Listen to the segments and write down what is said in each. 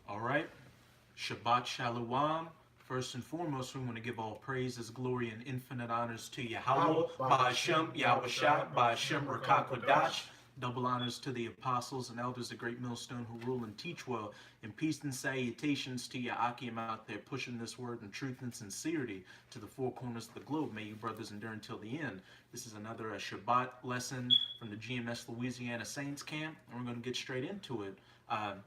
All right. Shabbat Shalom. First and foremost, we want to give all praises, glory, and infinite honors to Yahweh, Ba'ashem, Yahweh Shah, Ba'ashem, Rakakwadash. Double honors to the apostles and elders of Great Millstone who rule and teach well. And peace and salutations to Akim out there pushing this word in truth and sincerity to the four corners of the globe. May you brothers endure until the end. This is another Shabbat lesson from the GMS Louisiana Saints camp, and we're going to get straight into it.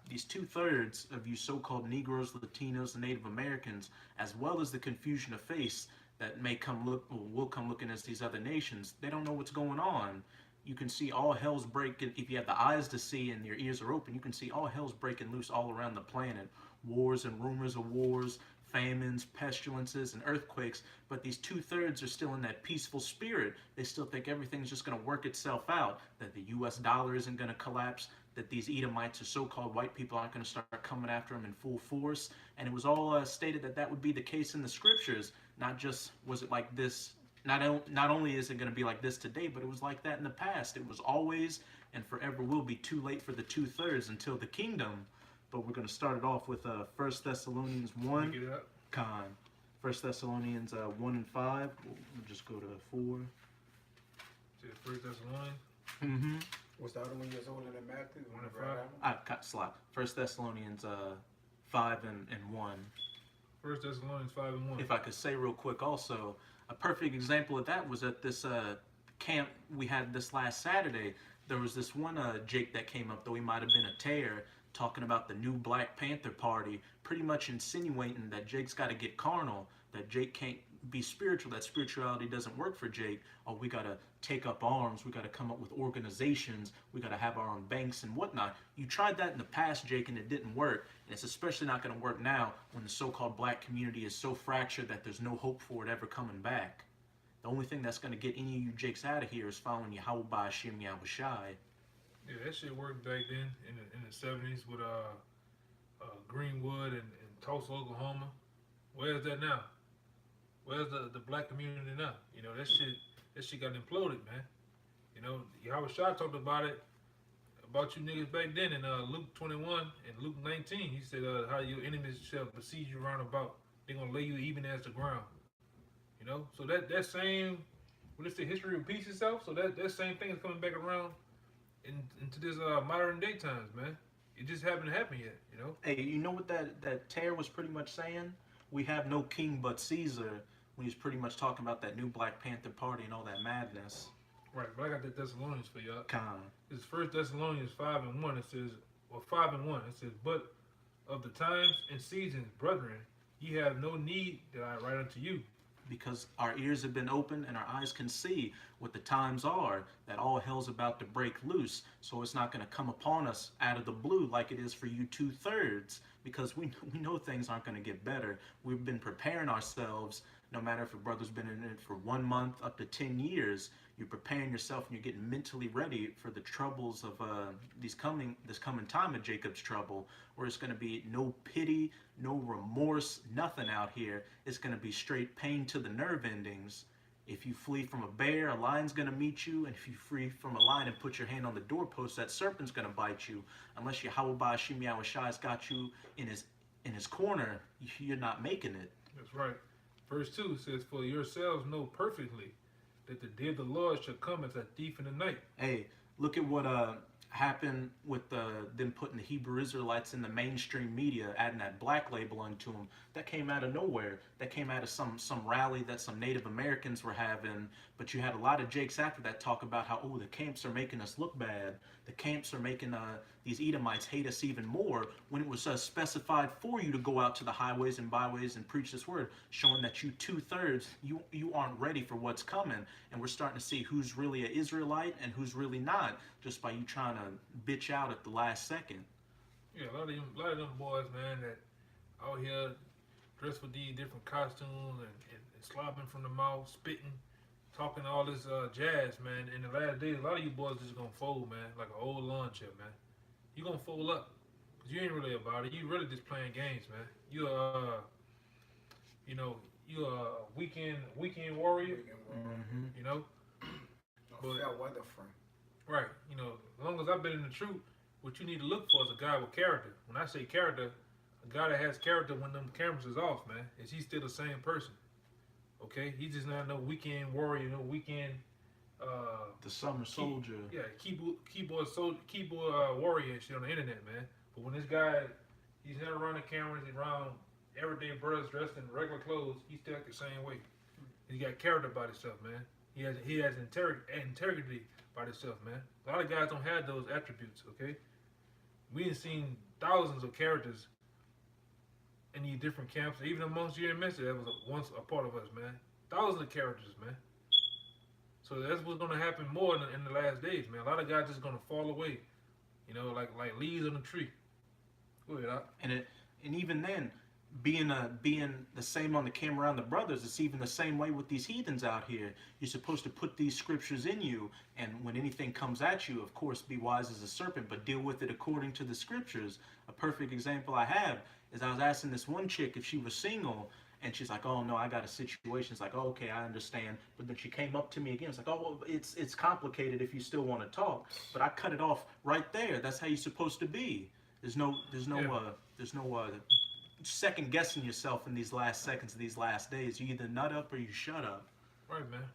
These two-thirds of you so-called Negroes, Latinos, and Native Americans, as well as the confusion of face that may come look or will come looking as these other nations, they don't know what's going on. You can see all hell's breaking. If you have the eyes to see and your ears are open, you can see all hell's breaking loose all around the planet. Wars and rumors of wars, famines, pestilences, and earthquakes. But these two-thirds are still in that peaceful spirit. They still think everything's just going to work itself out, that the U.S. dollar isn't going to collapse, that these Edomites or so-called white people aren't going to start coming after them in full force. And it was all stated that that would be the case in the scriptures. Not just was it like this, not only is it going to be like this today, but it was like that in the past. It was always and forever will be too late for the two-thirds until the kingdom. But we're going to start it off with 1 Thessalonians 1. Con. 1 Thessalonians 1 and 5. We'll just go to 4. 1 Thessalonians? Mm-hmm. What's the other one you're older than Matthew? 1 and 5? I cut slap. 1 Thessalonians 5 and 1. 1 Thessalonians 5 and 1. If I could say real quick also, a perfect example of that was at this camp we had this last Saturday. There was this one Jake that came up, though he might have been a tear, talking about the new Black Panther Party, pretty much insinuating that Jake's got to get carnal, that Jake can't be spiritual, that spirituality doesn't work for Jake. Oh, we got to take up arms, we got to come up with organizations, we got to have our own banks and whatnot. You tried that in the past, Jake, and it didn't work. And it's especially not going to work now when the so-called black community is so fractured that there's no hope for it ever coming back. The only thing that's going to get any of you Jakes out of here is following Yahweh Ba'ashem Yahweh Shai. Yeah, that shit worked back then in the 70s with Greenwood and Tulsa, Oklahoma. Where's that now? Where's the black community now? You know, that shit got imploded, man. You know, Yahweh Shah talked about it, about you niggas back then in Luke 21 and Luke 19. He said, how your enemies shall besiege you round about. They're going to lay you even as the ground. You know, so that same, when it's the history repeats itself, so that same thing is coming back around into this modern day times, man. It just haven't happened yet, you know? Hey, you know what that tear was pretty much saying? We have no king but Caesar, when he's pretty much talking about that new Black Panther Party and all that madness. Right, but I got the Thessalonians for y'all. Con. It's 1 Thessalonians 5 and 1. It says, well, 5 and 1. It says, but of the times and seasons, brethren, ye have no need that I write unto you. Because our ears have been opened and our eyes can see what the times are, that all hell's about to break loose. So it's not going to come upon us out of the blue like it is for you two-thirds, because we know things aren't going to get better. We've been preparing ourselves, no matter if a brother's been in it for 1 month up to 10 years. You're preparing yourself and you're getting mentally ready for the troubles of this coming time of Jacob's trouble, where it's going to be no pity, no remorse, nothing out here. It's going to be straight pain to the nerve endings. If you flee from a bear, a lion's going to meet you. And if you flee from a lion and put your hand on the doorpost, that serpent's going to bite you. Unless Yahweh Ba'ashem Yahweh Shai's got you in his corner, you're not making it. That's right. Verse 2 says, for yourselves know perfectly that the day of the Lord shall come as a thief in the night. Hey, look at what happened with them putting the Hebrew Israelites in the mainstream media, adding that black label onto them. That came out of nowhere. That came out of some rally that some Native Americans were having. But you had a lot of Jakes after that talk about how, oh, the camps are making us look bad. The camps are making these Edomites hate us even more, when it was specified for you to go out to the highways and byways and preach this word, showing that you two-thirds, you aren't ready for what's coming. And we're starting to see who's really an Israelite and who's really not, just by you trying to bitch out at the last second. Yeah, a lot of them boys, man, that out here dressed with these different costumes and slobbing from the mouth, spitting, talking all this jazz, man. In the last days, a lot of you boys just gonna fold, man, like an old lawn chair, man. You gonna fold up, cause you ain't really about it. You really just playing games, man. You you're a weekend warrior. Mm-hmm. You know, But fair weather friend. right? You know, as long as I've been in the truth, what you need to look for is a guy with character. When I say character, a guy that has character when them cameras is off, man. Is he still the same person? Okay, he's just not no weekend warrior, no weekend. The summer soldier. Keyboard warrior and shit on the internet, man. But when this guy, he's not around the cameras, he's around everyday brothers dressed in regular clothes, he still act the same way. He got character about himself, man. He has integrity about himself, man. A lot of guys don't have those attributes, okay? We have seen thousands of characters in these different camps, even amongst your message that was once a part of us, man. Thousands of characters, man. So that's what's gonna happen more in the last days, man. A lot of guys just gonna fall away, you know, like leaves on a tree. Go ahead, Doc. And even then, being the same on the camera around the brothers, it's even the same way with these heathens out here. You're supposed to put these scriptures in you, and when anything comes at you, of course, be wise as a serpent, but deal with it according to the scriptures. A perfect example I have is I was asking this one chick if she was single, and she's like, "Oh no, I got a situation." It's like, "Oh, okay, I understand." But then she came up to me again. It's like, "Oh, well, it's complicated if you still want to talk." But I cut it off right there. That's how you're supposed to be. There's no second guessing yourself in these last seconds of these last days. You either nut up or you shut up. Right, man.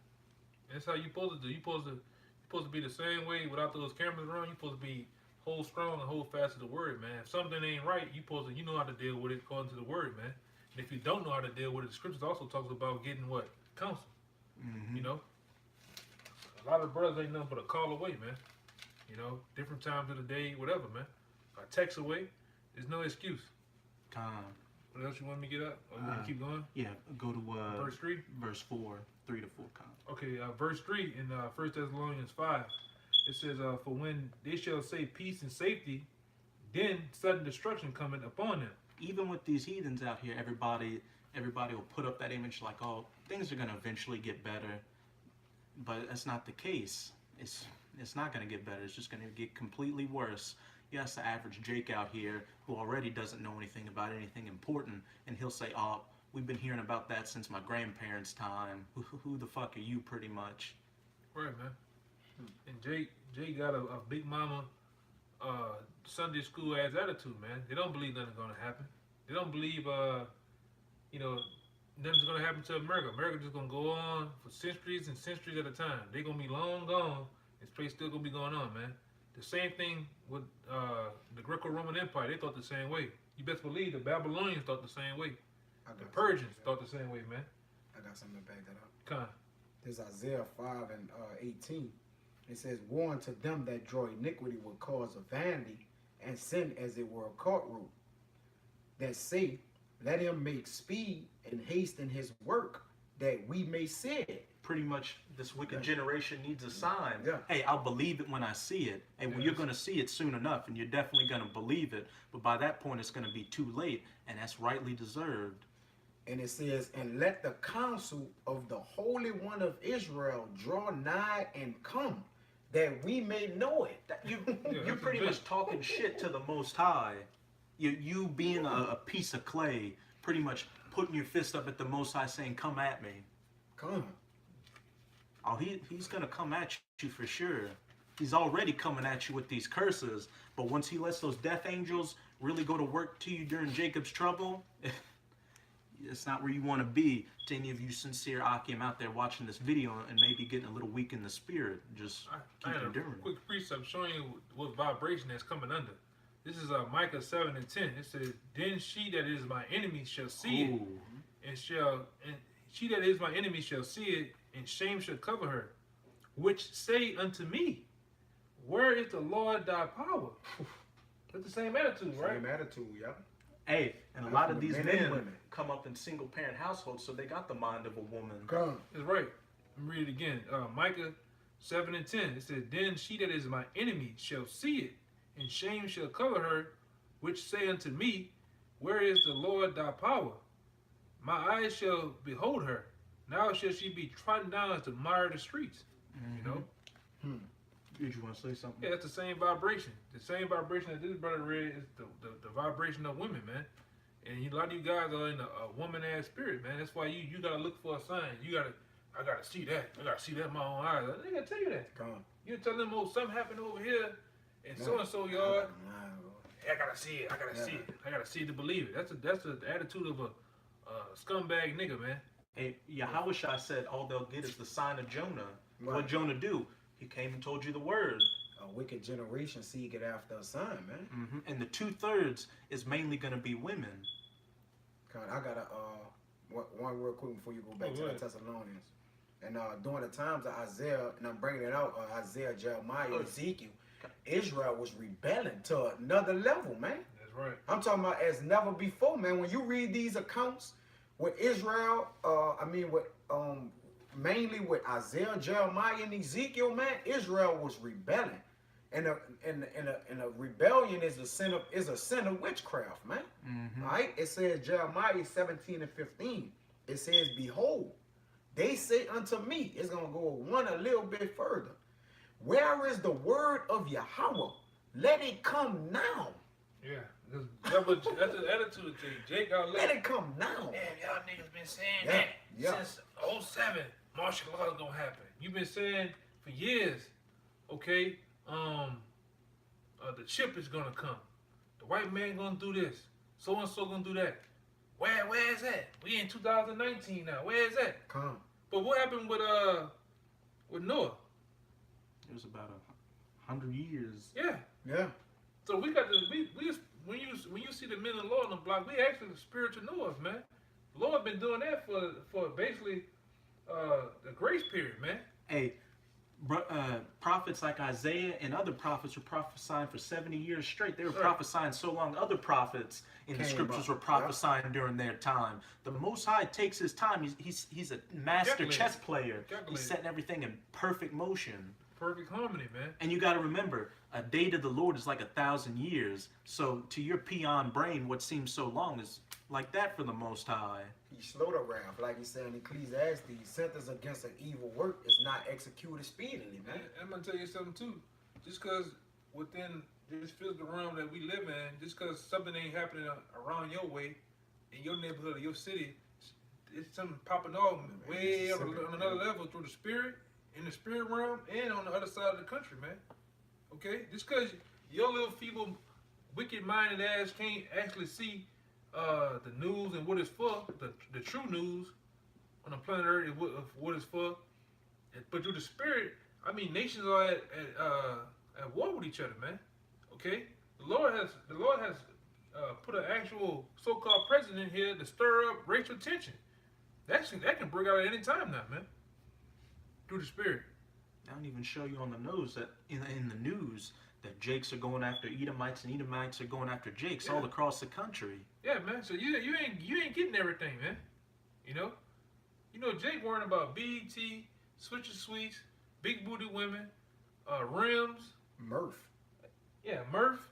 That's how you supposed to do. You supposed to be the same way without those cameras around. You supposed to be hold strong and hold fast to the word, man. If something ain't right, you know how to deal with it according to the word, man. And if you don't know how to deal with it, the scriptures also talks about getting what? Counsel. Mm-hmm. You know? A lot of brothers ain't nothing but a call away, man. You know, different times of the day, whatever, man. A text away, there's no excuse. What else you want me to get up? Or you want to keep going? Yeah, go to verse 3? Verse 4, 3 to 4. Okay, verse 3 in 1 Thessalonians 5. It says, for when they shall say peace and safety, then sudden destruction cometh upon them. Even with these heathens out here, everybody will put up that image like, "Oh, things are going to eventually get better." But that's not the case. It's not going to get better. It's just going to get completely worse. Yes, the average Jake out here who already doesn't know anything about anything important, and he'll say, "Oh, we've been hearing about that since my grandparents' time. Who the fuck are you?" Pretty much. Right, man. And Jake got a big mama Sunday school ass attitude, man. They don't believe nothing's gonna happen. They don't believe nothing's gonna happen to America. America just gonna go on for centuries and centuries at a time. They gonna be long gone. This place still gonna be going on, man. The same thing with the Greco-Roman Empire. They thought the same way. You best believe the Babylonians thought the same way. The Persians thought the same way, man. I got something to back that up. Con. There's Isaiah 5 and 18. It says, "Woe unto them that draw iniquity with cause of vanity, and sin as it were a cart root, that say, let him make speed and haste in his work, that we may see it." Pretty much, this wicked generation needs a sign. Yeah. Hey, I'll believe it when I see it. Hey, well, you're going to see it soon enough, and you're definitely going to believe it. But by that point, it's going to be too late, and that's rightly deserved. And it says, "And let the counsel of the Holy One of Israel draw nigh and come, that we may know it." You're pretty much talking shit to the Most High. You being a piece of clay, pretty much putting your fist up at the Most High saying, "Come at me." Come. Oh, he's going to come at you for sure. He's already coming at you with these curses. But once he lets those death angels really go to work to you during Jacob's trouble, it's not where you want to be. To any of you sincere Akim out there watching this video and maybe getting a little weak in the spirit, just keep enduring. Quick precept showing you what vibration that's coming under. This is Micah 7 and 10. It says, "Then she that is my enemy shall see it, and she that is my enemy shall see it, and shame shall cover her, which say unto me, where is the Lord thy power?" That's the same attitude, right? Same attitude, yeah. Hey, and a lot of these men come up in single parent households, so they got the mind of a woman. Come. That's right. Let me read it again. Micah 7 and 10. It says, "Then she that is my enemy shall see it, and shame shall cover her, which say unto me, where is the Lord thy power? My eyes shall behold her. Now shall she be trodden down as the mire of the streets." Mm-hmm. You know? Did you want to say something? Yeah, it's the same vibration. The same vibration that this brother read is the vibration of women, man. And a lot of you guys are in a woman-ass spirit, man. That's why you got to look for a sign. I got to see that. I got to see that in my own eyes. I ain't got to tell you that. Come. You tell them, "Oh, something happened over here in so-and-so yard." hey, I gotta see it. I gotta see it. I gotta see it to believe it. That's the attitude of a scumbag nigga, man. Hey, Yahushua said all they'll get is the sign of Jonah. Right. What Jonah do? He came and told you the word. A wicked generation seek it after a sign, man. And the 2/3 is mainly going to be women. I got one real quick before you go back to the Thessalonians. And during the times of Isaiah, and I'm bringing it out, Isaiah, Jeremiah, Ezekiel, Israel was rebelling to another level, man. That's right. I'm talking about as never before, man. When you read these accounts with Israel, mainly with Isaiah, Jeremiah, and Ezekiel, man, Israel was rebelling. And a rebellion is a sin of witchcraft, man. All right? It says Jeremiah 17:15. It says, behold, they say unto me, it's gonna go a little bit further. Where is the word of Yahweh? Let it come now. Yeah, that's the attitude of Jake. Let it come now. Man, y'all niggas been saying that since 07. Martial law is gonna happen. You've been saying for years, okay, the chip is gonna come. The white man gonna do this. So and so gonna do that. Where is that? We in 2019 now. Where is that? Come. But what happened with Noah? It was about 100 years. Yeah. Yeah. So we got when you see the men of the Lord on the block, we actually the spiritual Noahs, man. The Lord been doing that for basically the grace period, man. Hey, prophets like Isaiah and other prophets were prophesying for 70 years straight. They were prophesying so long. Other prophets in the scriptures were prophesying during their time. The Most High takes his time. He's a master chess player. He's setting everything in perfect motion. Perfect harmony, man. And you got to remember, a day to the Lord is like 1,000 years. So to your peon brain, what seems so long is like that for the Most High. He slow to wrath, like he said in Ecclesiastes. Sentence against an evil work is not executed speedily, man. I'm gonna tell you something too. Just because within this physical realm that we live in, just because something ain't happening around your way, in your neighborhood or your city, it's something popping off way up on another level through the spirit, in the spirit realm, and on the other side of the country, man. Okay? Just because your little feeble, wicked-minded ass can't actually see the news and what it's for, the true news on the planet Earth and what it's for. But through the spirit, I mean, nations are at war with each other, man. Okay, the Lord has put an actual so-called president here to stir up racial tension. That can break out at any time now, man. Through the spirit. I don't even show you on the nose that in the news that Jakes are going after Edomites and Edomites are going after Jakes all across the country. Yeah, man. So you ain't getting everything, man. You know Jake worrying about BET, Switcher Sweets, big booty women, rims, Murph. Yeah, Murph,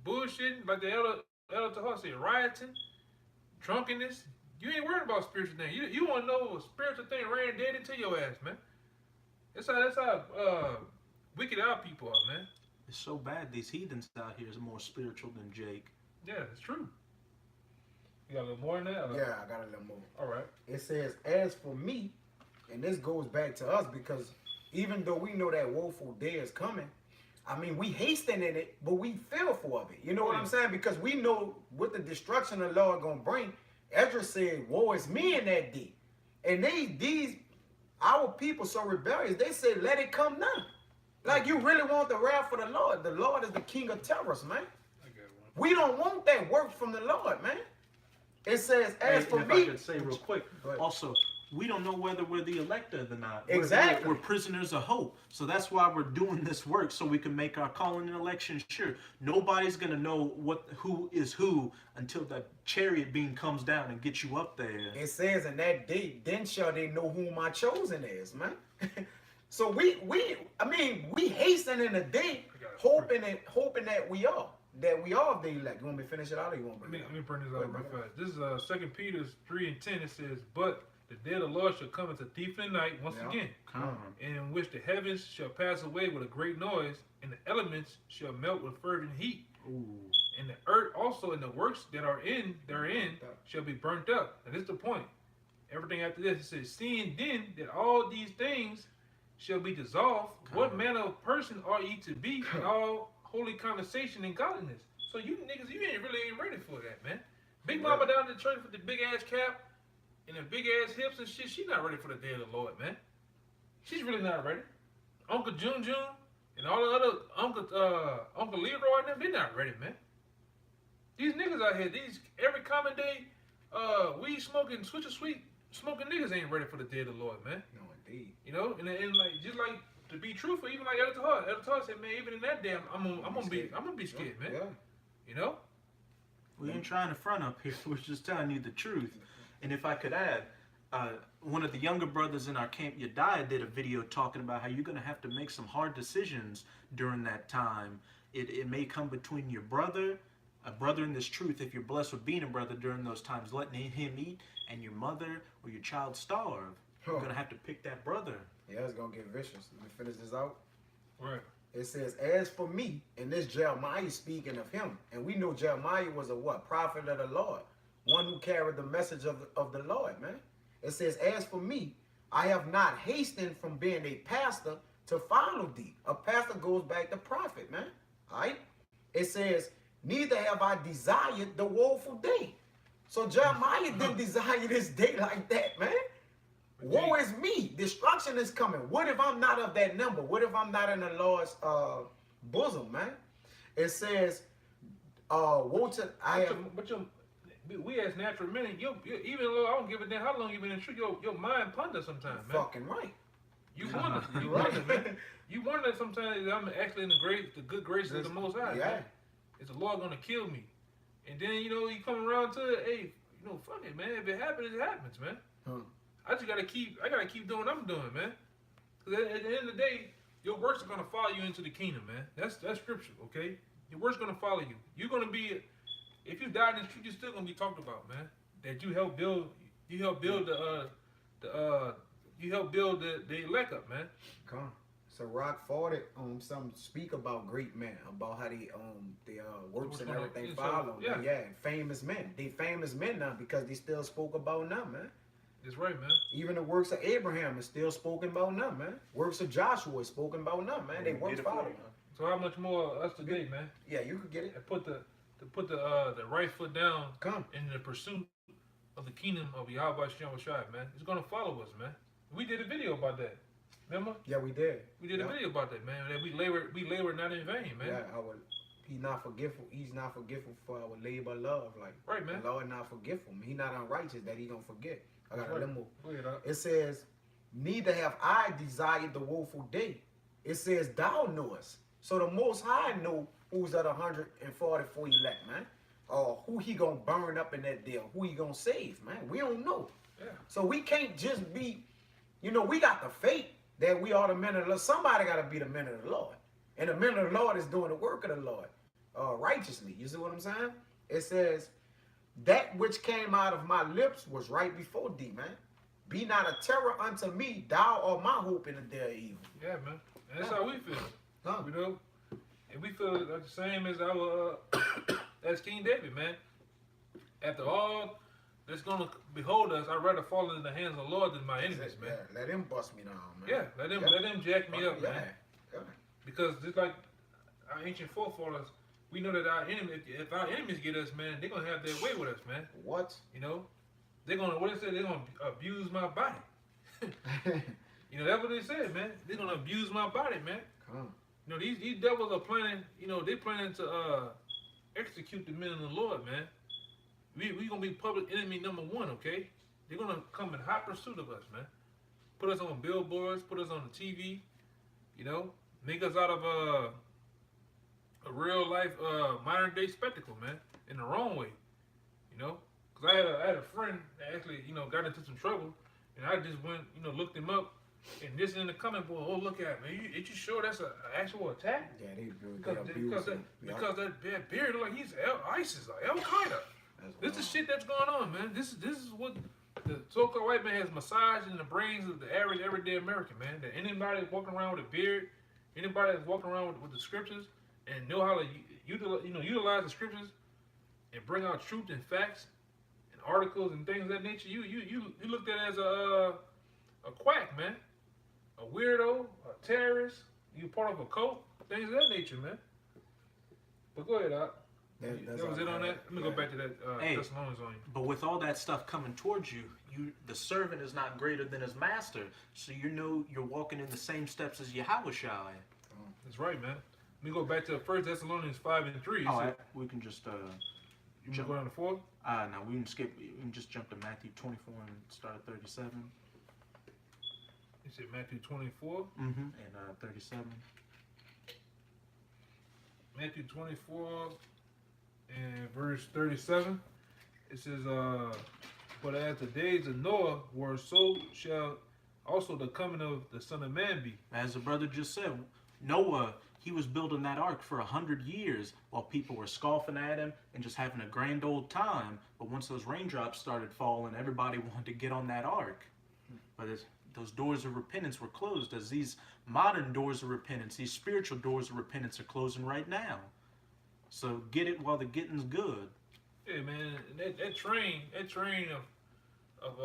bullshitting like the Elder Tahar said, rioting, drunkenness. You ain't worried about spiritual things. You want to know a spiritual thing ran dead into your ass, man. That's how wicked our people are, man. It's so bad these heathens out here is more spiritual than Jake. Yeah, it's true. You got a little more than that? Yeah, I got a little more. All right. It says, as for me, and this goes back to us because even though we know that woeful day is coming, I mean, we hasten in it, but we fearful of it. You know what I'm saying? Because we know what the destruction of the Lord going to bring. Ezra said, woe is me in that day. And our people so rebellious, they say, let it come now. Like you really want the wrath of the Lord. The Lord is the king of terrors, man. We don't want that work from the Lord, man. It says, as for me. If I could say real quick, also, we don't know whether we're the elected or not. Exactly. We're prisoners of hope. So that's why we're doing this work, so we can make our calling and election sure. Nobody's going to know who is who until the chariot beam comes down and gets you up there. It says in that day, then shall they know who my chosen is, man. So we hasten in the day, hoping that we are the elect. You want me to finish it out, or you want me to let me bring this out real fast. This is 2 Peter 3:10. It says, but the day of the Lord shall come as a thief in the night once again, in which the heavens shall pass away with a great noise, and the elements shall melt with fervent heat. Ooh. And the earth also and the works that are therein shall be burnt up. And this is the point. Everything after this, it says, seeing then that all these things shall be dissolved, what manner of person are ye to be in all holy conversation and godliness? So you niggas, you ain't ready for that, man. Big Mama down in the church with the big ass cap and the big ass hips and shit. She not ready for the day of the Lord, man. She's really not ready. Uncle June and all the other Uncle Leroy and them, they not ready, man. These niggas out here, these every common day, weed smoking, switcher sweet smoking niggas ain't ready for the day of the Lord, man. No, indeed. You know, and like just like to be truthful, even like Elder Todd said, man, even in that damn, I'm gonna be scared, man. Yeah. You know. We ain't trying to front up here. We're just telling you the truth. And if I could add, one of the younger brothers in our camp, Yediah, did a video talking about how you're going to have to make some hard decisions during that time. It may come between your brother, a brother in this truth, if you're blessed with being a brother during those times, letting him eat, and your mother or your child starve. You're going to have to pick that brother. Yeah, it's going to get vicious. Let me finish this out. Right. It says, as for me, and this Jeremiah speaking of him, and we know Jeremiah was a what? Prophet of the Lord. One who carried the message of the Lord, man. It says, as for me, I have not hastened from being a pastor to follow thee. A pastor goes back to prophet, man. All right? It says, neither have I desired the woeful day. So Jeremiah didn't desire this day like that, man. Woe is me. Destruction is coming. What if I'm not of that number? What if I'm not in the Lord's bosom, man? It says, woe to we as natural men, even though I don't give a damn how long you've been in truth, your mind ponder sometimes, man. Fucking right. You wonder, man. You wonder sometimes that I'm actually in the good grace of the Most High. Yeah. Man. Is the Lord gonna kill me? And then you come around to it, hey, fuck it, man. If it happens, it happens, man. I gotta keep doing what I'm doing, man. Cause at the end of the day, your works are gonna follow you into the kingdom, man. That's scripture, okay? Your works gonna follow you. You're gonna be, if you die in the street, you're still gonna be talked about, man. That you helped build the elect up, man. Come. So Rock forwarded some speak about great men, about how they works and everything follow. Yeah, famous men. They famous men now because they still spoke about them, man. That's right, man. Even the works of Abraham is still spoken about them, man. Works of Joshua is spoken about them, man. They works follow. So how much more us today, man? Yeah, you could get it. And put the right foot down in the pursuit of the kingdom of Yahweh Shem Shai, man. It's gonna follow us, man. We did a video about that. Remember? Yeah, we did. We did a video about that, man. That we labor not in vain, man. Yeah, he's not forgetful. He's not forgetful for our labor of love. Like, right, man. The Lord not forgetful. He not unrighteous that he gonna forget. I got a little more. Go ahead, it says, neither have I desired the woeful day. It says, thou knowest. So the Most High know who's at 144 elect, man. Or who he gonna burn up in that deal. Who he gonna save, man. We don't know. Yeah. So we can't just be, we got the faith that we are the men of the Lord. Somebody got to be the men of the Lord. And the men of the Lord is doing the work of the Lord righteously. You see what I'm saying? It says, that which came out of my lips was right before thee, man. Be not a terror unto me, thou art my hope in the day of evil. Yeah, man. And that's how we feel. And we feel the same as our as King David, man. After all that's gonna behold us, I'd rather fall into the hands of the Lord than my enemies, man. Yeah, let him bust me down, man. Yeah, let him jack me up, man. Yeah. Because just like our ancient forefathers, we know that if our enemies get us, man, they're gonna have their way with us, man. What? They're gonna they're gonna abuse my body. That's what they said, man. They're gonna abuse my body, man. These devils are planning, they're planning to execute the men of the Lord, man. We gonna be public enemy number one, okay? They're gonna come in hot pursuit of us, man. Put us on billboards, put us on the TV, make us out of a real life modern day spectacle, man, in the wrong way, Cause I had a friend that actually, got into some trouble, and I just went, looked him up, and this in the comment board. Oh, look at it, man! Are you sure that's an actual attack? Yeah, because that beard look like he's ISIS, like Al Qaeda. This is shit that's going on, man. This is what the so-called white man has massaged in the brains of the average everyday American, man. That anybody that's walking around with a beard, anybody that's walking around with the scriptures and know how to utilize the scriptures and bring out truth and facts and articles and things of that nature, you looked at as a quack, man, a weirdo, a terrorist. You part of a cult, things of that nature, man. But go ahead, Doc. That was it on that? Let me go back to that Hey. Thessalonians on you. But with all that stuff coming towards you, the servant is not greater than his master. So you know you're walking in the same steps as Yahushai. That's right, man. Let me go back to 1 Thessalonians 5:3. We can just You want to go down to 4? no, we can skip. We can just jump to Matthew 24 and start at 37. You said Matthew 24. And 37. Matthew 24 and verse 37. It says, "But as the days of Noah were, so shall also the coming of the Son of Man be." As the brother just said, Noah, he was building that ark for 100 years while people were scoffing at him and just having a grand old time. But once those raindrops started falling, everybody wanted to get on that ark. But those doors of repentance were closed, as these modern doors of repentance, these spiritual doors of repentance are closing right now. So get it while the getting's good. Yeah, man. That train of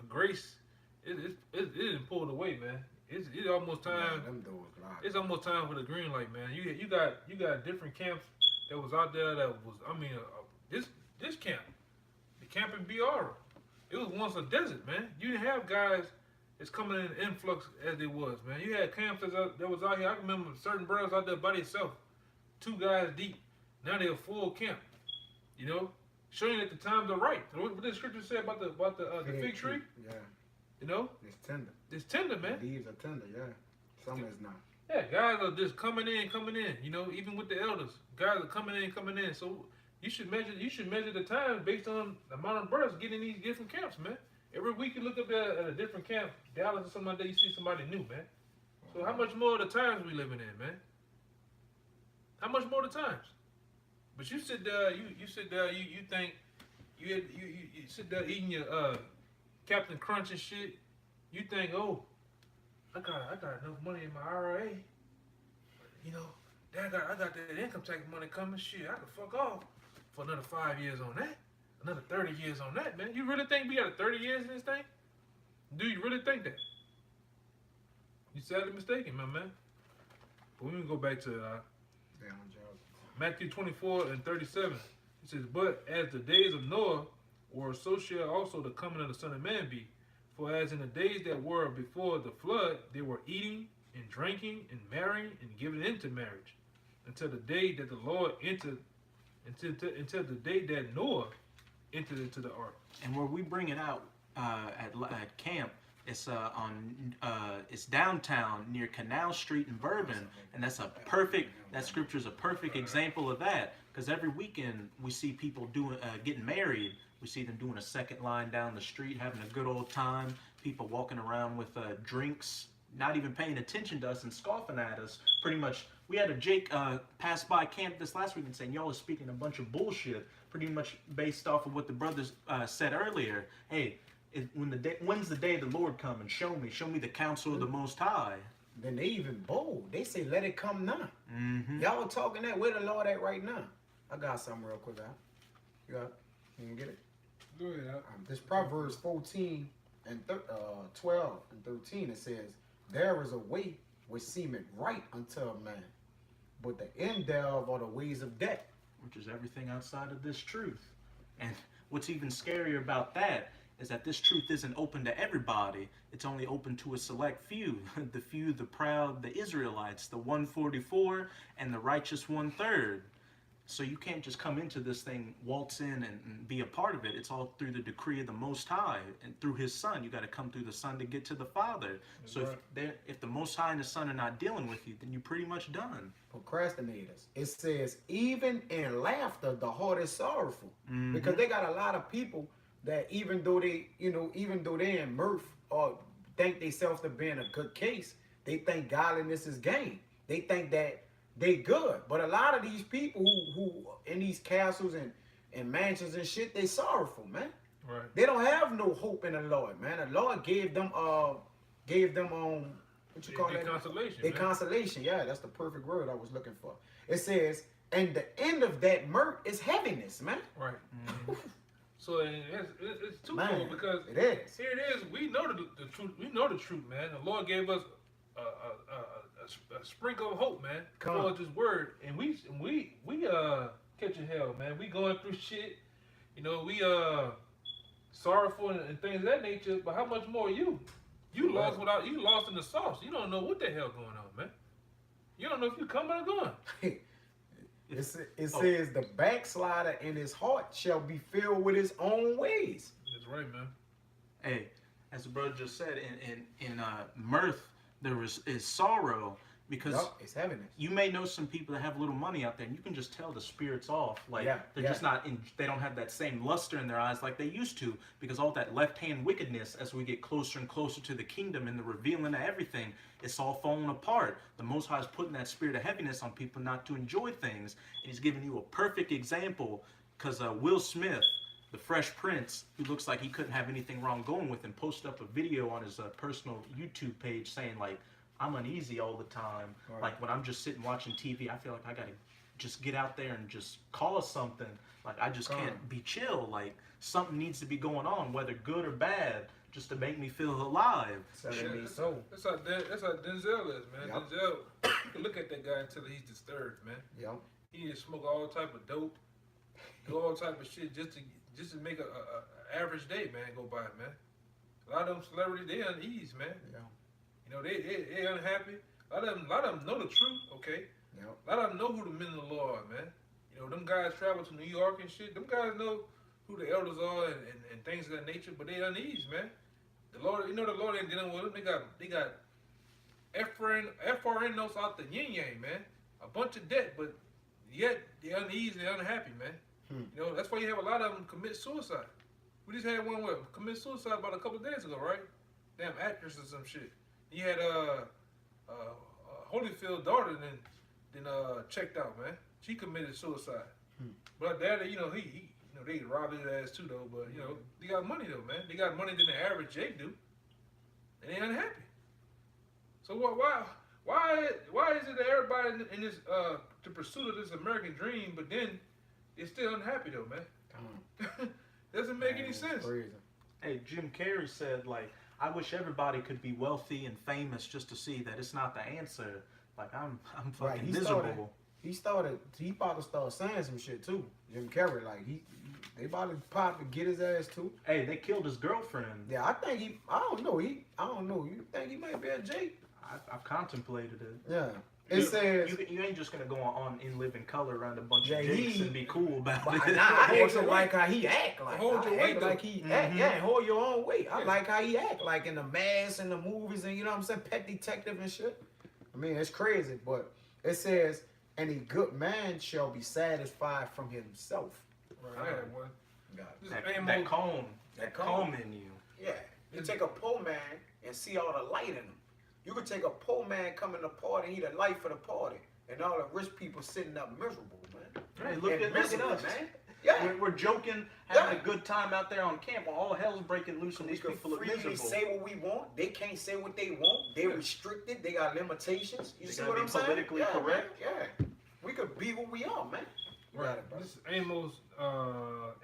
grace, it didn't pull away, man. It's almost time. Them doors locked. It's almost time for the green light, man. You got different camps that was out there that was. I mean, this camp, the camp in BR, it was once a desert, man. You didn't have guys that's coming in influx as it was, man. You had camps that was out here. I remember certain brothers out there by themselves, 2 guys deep. Now they're a full camp, you know, showing that the times are right. What the scripture said about the fig tree, Yeah, you know, it's tender. it's tender, man. The leaves are tender. Yeah, some is not. Yeah, guys are just coming in, you know, even with the elders. Guys are coming in. So you should measure the time based on the amount of brothers getting in these different camps, man. Every week you look up there at a different camp, Dallas or something like that, you see somebody new, man. So how much more of the times we living in, man? How much more of the times? But you sit there, you sit there, you think you sit there eating your Captain Crunch and shit. You think, oh, I got enough money in my IRA. You know, I got that income tax money coming. Shit, I could fuck off for another 5 years on that. Another 30 years on that, man. You really think we got 30 years in this thing? Do you really think that? You sadly mistaken, my man. But we can go back to Matthew 24 and 37. It says, "But as the days of Noah were, so shall also the coming of the Son of Man be. For as in the days that were before the flood, they were eating and drinking and marrying and giving into marriage, until the day that the Lord entered, until the day that Noah entered into the ark." And where we bring it out at camp, it's it's downtown near Canal Street in Bourbon, and that scripture is a perfect example of that. Because every weekend we see people getting married. We see them doing a second line down the street, having a good old time. People walking around with drinks, not even paying attention to us and scoffing at us. Pretty much, we had a Jake pass by camp this last week and saying, "Y'all are speaking a bunch of bullshit." Pretty much based off of what the brothers said earlier. Hey, when's the day of the Lord come and show me the counsel of the Most High? Then they even bold. They say, "Let it come now." Mm-hmm. Y'all talking that where the Lord at right now? I got something real quick, Al. You can get it? Go ahead. This Proverbs 14 and 12 and 13, it says, "There is a way which seemeth right unto a man, but the end thereof are the ways of death." Which is everything outside of this truth. And what's even scarier about that is that this truth isn't open to everybody. It's only open to a select few. The few, the proud, the Israelites, the 144, and the righteous 1/3. So you can't just come into this thing, waltz in and be a part of it. It's all through the decree of the Most High and through His Son. You got to come through the Son to get to the Father. That's so right. if the Most High and the Son are not dealing with you, then you're pretty much done. Procrastinators. It says, even in laughter, the heart is sorrowful. Mm-hmm. Because they got a lot of people that even though they in mirth or think themselves to be in a good case, they think godliness is gain. They think that they good. But a lot of these people who in these castles and mansions and shit, they sorrowful, man. Right. They don't have no hope in the Lord, man. The Lord gave them what you call that? Consolation. Their consolation. Yeah, that's the perfect word I was looking for. It says, and the end of that mirth is heaviness, man. Right. Mm-hmm. So it's twofold, Man, because it is. here it is. We know the truth. We know the truth, man. The Lord gave us a sprinkle of hope, man, for this word, and we catching hell, man. We going through shit, you know. We sorrowful and things of that nature. But how much more you? You lost you lost in the sauce. You don't know what the hell going on, man. You don't know if you coming or going. It says the backslider in his heart shall be filled with his own ways. That's right, man. Hey, as the brother just said, in mirth there is sorrow, because it's heaviness. You may know some people that have a little money out there, and you can just tell the spirits off. Like they're just not they don't have that same luster in their eyes like they used to, because all that left-hand wickedness, as we get closer and closer to the kingdom and the revealing of everything, it's all falling apart. The Most High is putting that spirit of heaviness on people not to enjoy things, and He's giving you a perfect example, because Will Smith, the Fresh Prince, who looks like he couldn't have anything wrong going with him, posted up a video on his personal YouTube page saying, like, I'm uneasy all the time. Right. Like, when I'm just sitting watching TV, I feel like I gotta just get out there and just cause something. Like, I just can't be chill. Like, something needs to be going on, whether good or bad, just to make me feel alive. That's how Denzel is, man. Yep. Denzel, you can look at that guy until he's disturbed, man. Yep. He just smoke all type of dope, do all type of shit just to make a average day, man, go by, man. A lot of them celebrities, they unease, man. Yeah. You know, they unhappy. A lot of them know the truth, okay? Yep. A lot of them know who the men of the law are, man. You know, them guys travel to New York and shit. Them guys know who the elders are and things of that nature, but they unease, man. The Lord, you know, the Lord ain't dealing with them. They got FRN notes out the yin yang, man. A bunch of debt, but yet they're uneasy, they're unhappy, man. You know, that's why you have a lot of them commit suicide. We just had one commit suicide about a couple of days ago, right? Damn actress or some shit. He had Holyfield's daughter then checked out, man. She committed suicide. But daddy, you know, he you know, they robbed his ass too though, but you know, they got money though, man. They got money than the average Jake do. And they unhappy. So why is it that everybody in this the pursuit of this American dream, but then it's still unhappy though, man? Doesn't make any sense. Crazy. Hey, Jim Carrey said, like, I wish everybody could be wealthy and famous just to see that it's not the answer. Like, I'm fucking miserable. He about to start saying some shit too. Jim Carrey, like they about to pop and get his ass too. Hey, they killed his girlfriend. Yeah, I don't know. You think he might be a Jake? I've contemplated it. Yeah. It says you ain't just gonna go on In Living Color around a bunch of Jakes and be cool about it. I actually like how he act. Like hold your weight, like he act. Yeah, hold your own weight. I like how he act, like in the mask and the movies, and you know what I'm saying, Pet Detective and shit. I mean, it's crazy, but it says, and a good man shall be satisfied from himself. Right. I had one. That comb in you. Yeah. You take a poor man and see all the light in him. You could take a poor man coming to party and he the life for the party, and all the rich people sitting up miserable, man. Hey, look at us, man. Yeah. We're joking, having a good time out there on camp while all hell's breaking loose and these people are miserable. We say what we want. They can't say what they want. They're restricted. They got limitations. You see what I'm saying? Politically correct. Man. Yeah. We could be what we are, man. Right. This is Amos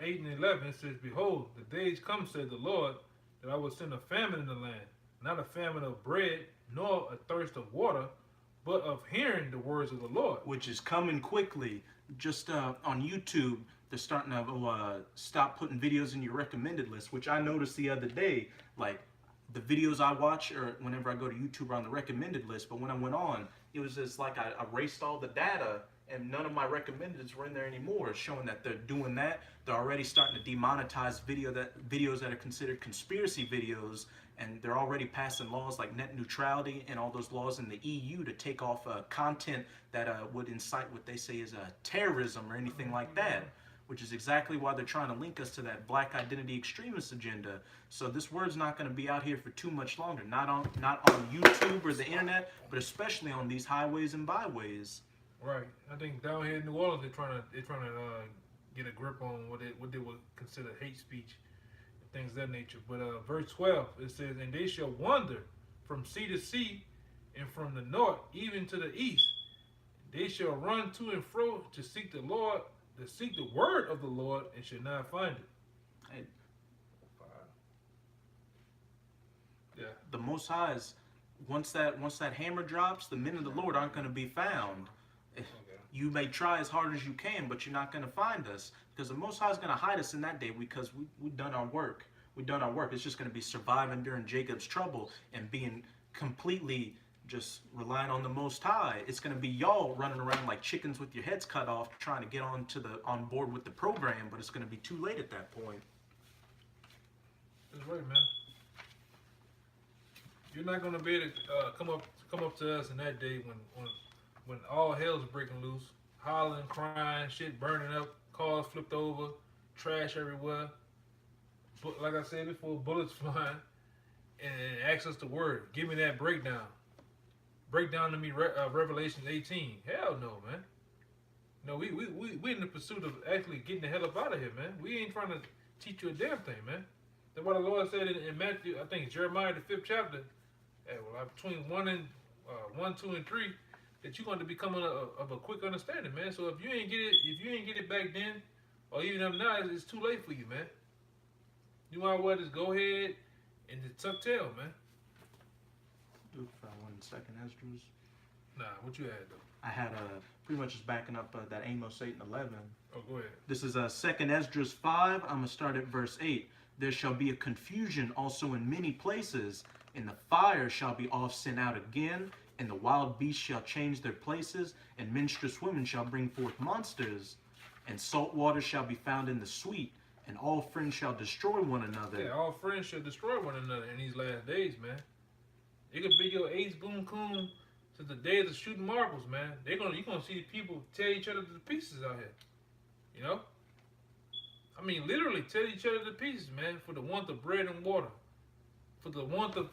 8 and 11. It says, "Behold, the days come, said the Lord, that I will send a famine in the land, not a famine of bread, nor a thirst of water, but of hearing the words of the Lord." Which is coming quickly. Just on YouTube, they're starting to stop putting videos in your recommended list, which I noticed the other day. Like, the videos I watch, or whenever I go to YouTube, are on the recommended list. But when I went on, it was just like I erased all the data, and none of my recommendeds were in there anymore, showing that they're doing that. They're already starting to demonetize videos that are considered conspiracy videos, and they're already passing laws like net neutrality and all those laws in the EU to take off content that would incite what they say is terrorism or anything like that, which is exactly why they're trying to link us to that black identity extremist agenda. So this word's not going to be out here for too much longer, not on YouTube or the internet, but especially on these highways and byways. Right. I think down here in New Orleans, they're trying to get a grip on what they would consider hate speech, and things of that nature. But verse 12, it says, "And they shall wander from sea to sea, and from the north even to the east. They shall run to and fro to seek the Lord, to seek the word of the Lord, and shall not find it." Hey, Yeah. the Most High's once that hammer drops, the men of the Lord aren't going to be found. Okay. You may try as hard as you can, but you're not going to find us, because the Most High is going to hide us in that day, because we've done our work. We've done our work. It's just going to be surviving during Jacob's trouble and being completely just relying on the Most High. It's going to be y'all running around like chickens with your heads cut off, trying to get on board with the program, but it's going to be too late at that point. That's right, man. You're not gonna be able to come up to us in that day when all hell's breaking loose, hollering, crying, shit burning up, cars flipped over, trash everywhere. But like I said before, bullets flying, and ask us the word. Give me that breakdown. Break down to me Revelation 18. Hell no, man. No, we in the pursuit of actually getting the hell up out of here, man. We ain't trying to teach you a damn thing, man. That's what the Lord said in Matthew, I think Jeremiah the 5th chapter, between 1, 2, and 3, that you're going to become of a quick understanding, man. So if you ain't get it back then, or even up now, it's too late for you, man. You might well just go ahead and just tuck tail, man. Dude, for 1 second, Esdras. Nah, what you had though? I had pretty much just backing up that Amos 8 and 11. Oh, go ahead. This is 2nd Esdras 5. I'm going to start at verse 8. There shall be a confusion also in many places, and the fire shall be oft sent out again, and the wild beasts shall change their places, and menstruous women shall bring forth monsters, and salt water shall be found in the sweet, and all friends shall destroy one another. Yeah, all friends shall destroy one another in these last days, man. It could be your ace boom coon to the days of shooting marbles, man. You're gonna see people tear each other to pieces out here. You know? I mean, literally tear each other to pieces, man, for the want of bread and water, for the want of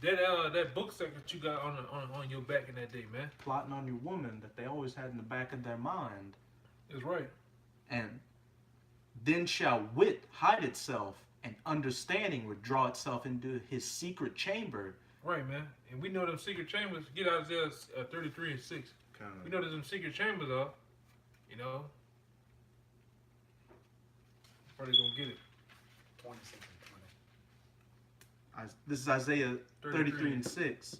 that book sack that you got on your back in that day, man. Plotting on your woman that they always had in the back of their mind. That's right. And then shall wit hide itself, and understanding withdraw itself into his secret chamber. Right, man. And we know them secret chambers. Get Isaiah 33 and 6. We know there's some secret chambers are. You know. Probably gonna get it. 26 and 20. This is Isaiah 33 and 6.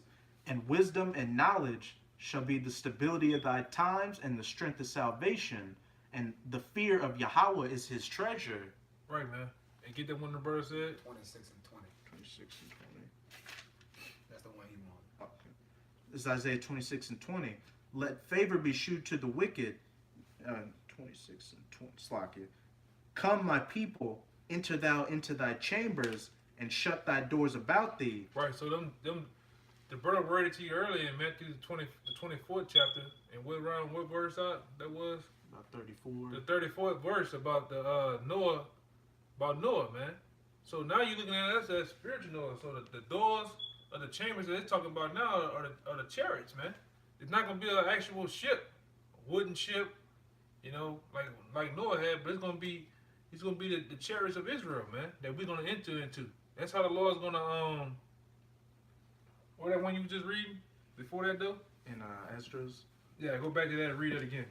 And wisdom and knowledge shall be the stability of thy times, and the strength of salvation. And the fear of Yahweh is his treasure. Right, man. And get that one the brother said? 26 and 20. 26 and 20. That's the one he wanted. Okay. This is Isaiah 26 and 20. Let favor be shewed to the wicked. 26 and 20. Slack it. Come, my people, enter thou into thy chambers, and shut thy doors about thee. Right, so the brother read it to you earlier in Matthew the 24th chapter, and what verse that was? About 34. The 34th verse about the Noah, man. So now you're looking at us as spiritual Noah. So the doors of the chambers that they're talking about now are the chariots, man. It's not gonna be an actual ship, a wooden ship, you know, like Noah had, but it's gonna be the chariots of Israel, man, that we're gonna enter into. That's how the Lord's gonna what that one you were just reading before that though? In Esdras. Yeah, go back to that and read it again.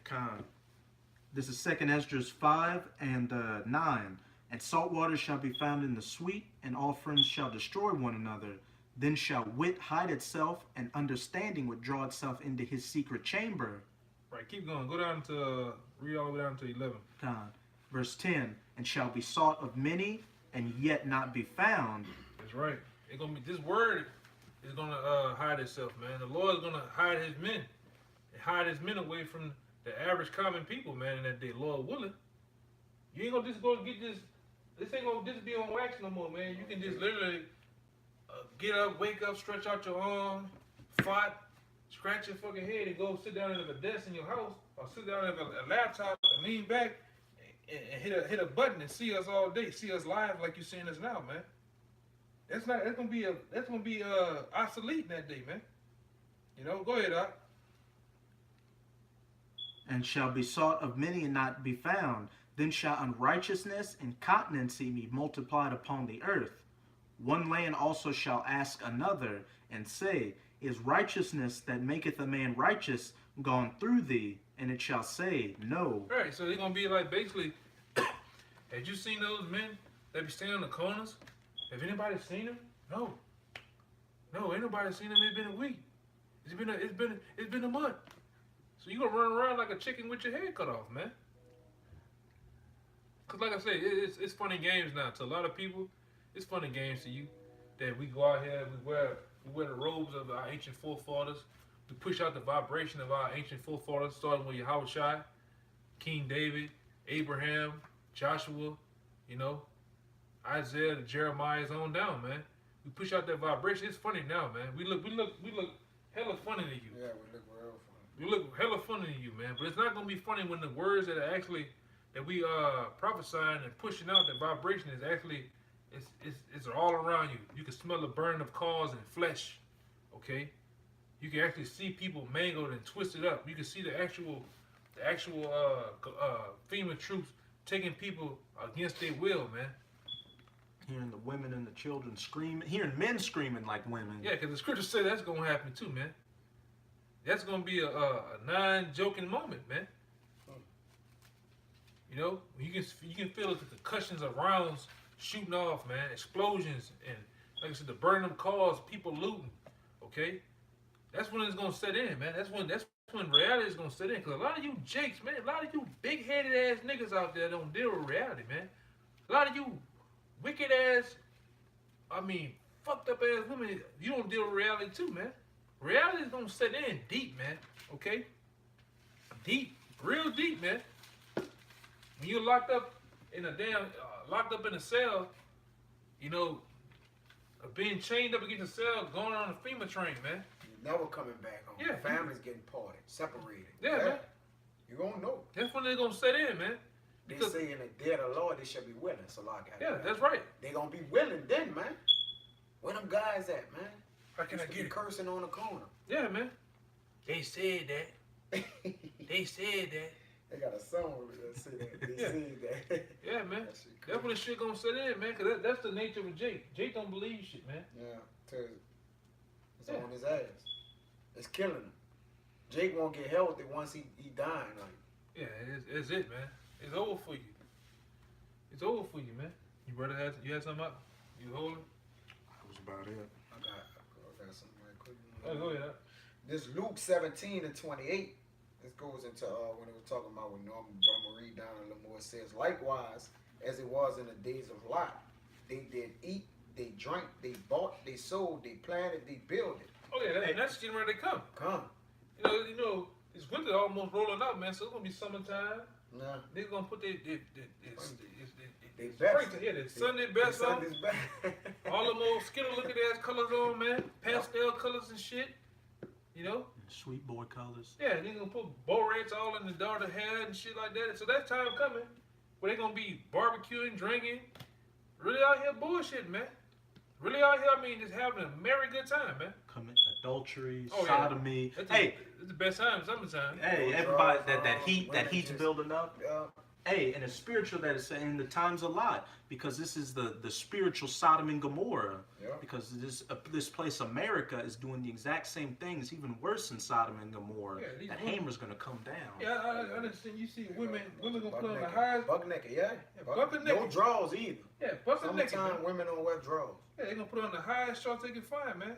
This is 2nd Esdras 5 and 9. And salt water shall be found in the sweet, and all friends shall destroy one another. Then shall wit hide itself, and understanding withdraw itself into his secret chamber. Right, keep going. Go down to read all the way down to 11. Verse 10. And shall be sought of many, and yet not be found. That's right. It's gonna be this word is gonna hide itself, man. The Lord is gonna hide his men, and hide his men away from the average common people, man. In that day, Lord willing, you ain't gonna just go get this. This ain't gonna just be on wax no more, man. You can just literally get up, wake up, stretch out your arm, fight, scratch your fucking head, and go sit down at a desk in your house, or sit down at a laptop and lean back and hit a button and see us all day, see us live like you seeing us now, man. That's gonna be obsolete in that day, man. You know, go ahead, Doc. And shall be sought of many and not be found. Then shall unrighteousness and continency be multiplied upon the earth. One land also shall ask another, and say, Is righteousness that maketh a man righteous gone through thee? And it shall say, No. Right, so they're gonna be like basically, have you seen those men that be standing on the corners? Have anybody seen them? No. No, ain't nobody seen him. It's been a week. It's been a month. So you gonna run around like a chicken with your head cut off, man. Cause like I say, it's funny games now to a lot of people. It's funny games to you that we go out here, we wear the robes of our ancient forefathers. We push out the vibration of our ancient forefathers, starting with Yahushua, King David, Abraham, Joshua, you know, Isaiah, Jeremiah's on down, man. We push out that vibration. It's funny now, man. We look hella funny to you. Yeah, we look real funny. We look hella funny to you, man. But it's not gonna be funny when the words that are actually that we prophesying and pushing out, that vibration is actually it's all around you. You can smell the burning of cars and flesh. Okay, you can actually see people mangled and twisted up. You can see the actual FEMA troops taking people against their will, man. Hearing the women and the children screaming, hearing men screaming like women. Yeah, because the scriptures say that's gonna happen too, man. That's gonna be a non-joking moment, man. You know, you can feel the concussions of rounds shooting off, man, explosions, and like I said, the burning of cars, people looting. Okay, that's when it's gonna set in, man. That's when reality is gonna set in. Cause a lot of you jakes, man, a lot of you big-headed ass niggas out there don't deal with reality, man. A lot of you wicked ass, fucked up ass women, you don't deal with reality too, man. Reality is gonna set in deep, man. Okay, deep, real deep, man. When you're locked up in a cell, you know, being chained up against a cell, going on a FEMA train, man. You're never coming back home. Yeah. Families getting parted, separated. Yeah, man. You gonna know. That's when they're gonna set in, man. They Because, say in the day of the Lord they shall be willing. So like, yeah, that's right. They gonna be willing then, man. Where them guys at, man? How can I Used to get be it? cursing on the corner. Yeah, man. They said that. They said that. They got a song that say that. They Yeah. said that. Yeah, man. That shit That's crazy. when the shit gonna set in, man. Cause that's the nature of Jake. Jake don't believe shit, man. Yeah, it's Yeah. on his ass. It's killing him. Jake won't get healthy once he dying. Like, Yeah, it's it, man. It's over for you. It's over for you, man. You had something up? You hold it? That was about it. I got something right quick. Oh, go ahead. This Luke 17:28. This goes into when it was talking about when Norman, but I'm gonna read down a little more. It says, likewise, as it was in the days of Lot, they did eat, they drank, they bought, they sold, they planted, they builded. Oh yeah, that's getting ready to come. Come. You know, it's winter almost rolling out, man. So it's gonna be summertime. Nah. They're gonna put their They best. yeah, the Sunday best They on. Sunday's best. All them old Skittle looking ass colors on, man. Pastel colors and shit. You know? Sweet boy colors. Yeah, they're gonna put borates all in the daughter hair and shit like that. So that time coming where they're gonna be barbecuing, drinking, really out here bullshitting, man. Really out here, just having a merry good time, man. Commit adultery, Oh, yeah. sodomy. It's Hey, the best time, summertime. hey, everybody, that heat's just- building up. Yeah. Hey, and it's spiritual that it's in the times a lot, because this is the spiritual Sodom and Gomorrah. Yeah. Because this place America is doing the exact same things, even worse than Sodom and Gomorrah. Yeah, these that women- hammer's gonna come down. Yeah, I understand. You see women gonna put on the Buck highest. Buck naked, yeah. bucket No naked. draws either. Yeah, bucket naked. Summertime, Man. women don't wear draws. Yeah, they gonna put on the highest shorts they can find, man.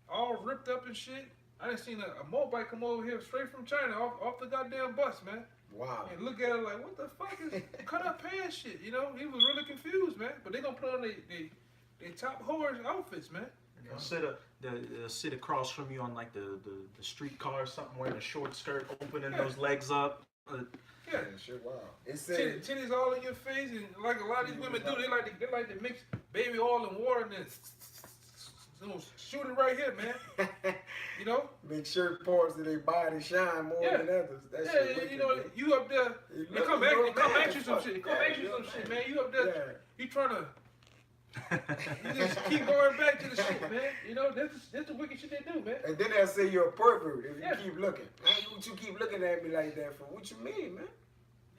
All ripped up and shit. I done seen a motorbike come over here straight from China off the goddamn bus, man. Wow. And look at it like, what the fuck is cut up pants shit? You know, he was really confused, man. But they gonna put on they top whores outfits, man. They'll sit across from you on like the street car or something, wearing a short skirt, opening those legs up. Yeah. Yeah, shit, wow. It said, Titties all in your face, and like a lot of these women do, they like to mix baby oil and water and then shoot it right here, man. You know? make sure parts of their body shine more Yeah. than others. That Yeah, shit wicked, you know, man. you up there. You They look- come you know, at man, you some fuck. shit. Come Yeah, at you you some know, shit, man. You up there. Yeah. You trying to. You just keep going back to the shit, man. You know, that's the wicked shit they do, man. And then they'll say you're a pervert if you Yeah. keep looking. Man, what you keep looking at me like that for? What you mean, man?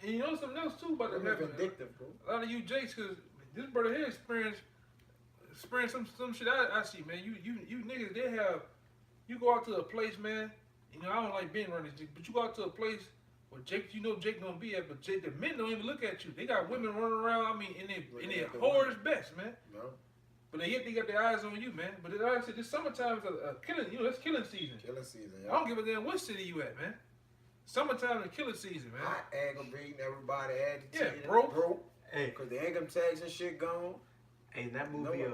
And you know something else too about the Women having vindictive, bro. a lot of you jakes, cause this brother here experienced some shit I see, man. You niggas, they have. You go out to a place, man. You know, I don't like being around this Jake, but you go out to a place where Jake, you know Jake gonna be at, but Jake, the men don't even look at you. They got women running around. In their Looking at the whore's best, man. No. But yet they got their eyes on you, man. But like I said, this summertime is a killing. That's killing season. Killing season. Yeah. I don't give a damn what city you at, man. Summertime is killing season, man. Hot, aggravating, everybody agitated. Yeah, broke. Hey, Because the income tax and shit gone. hey, in that movie,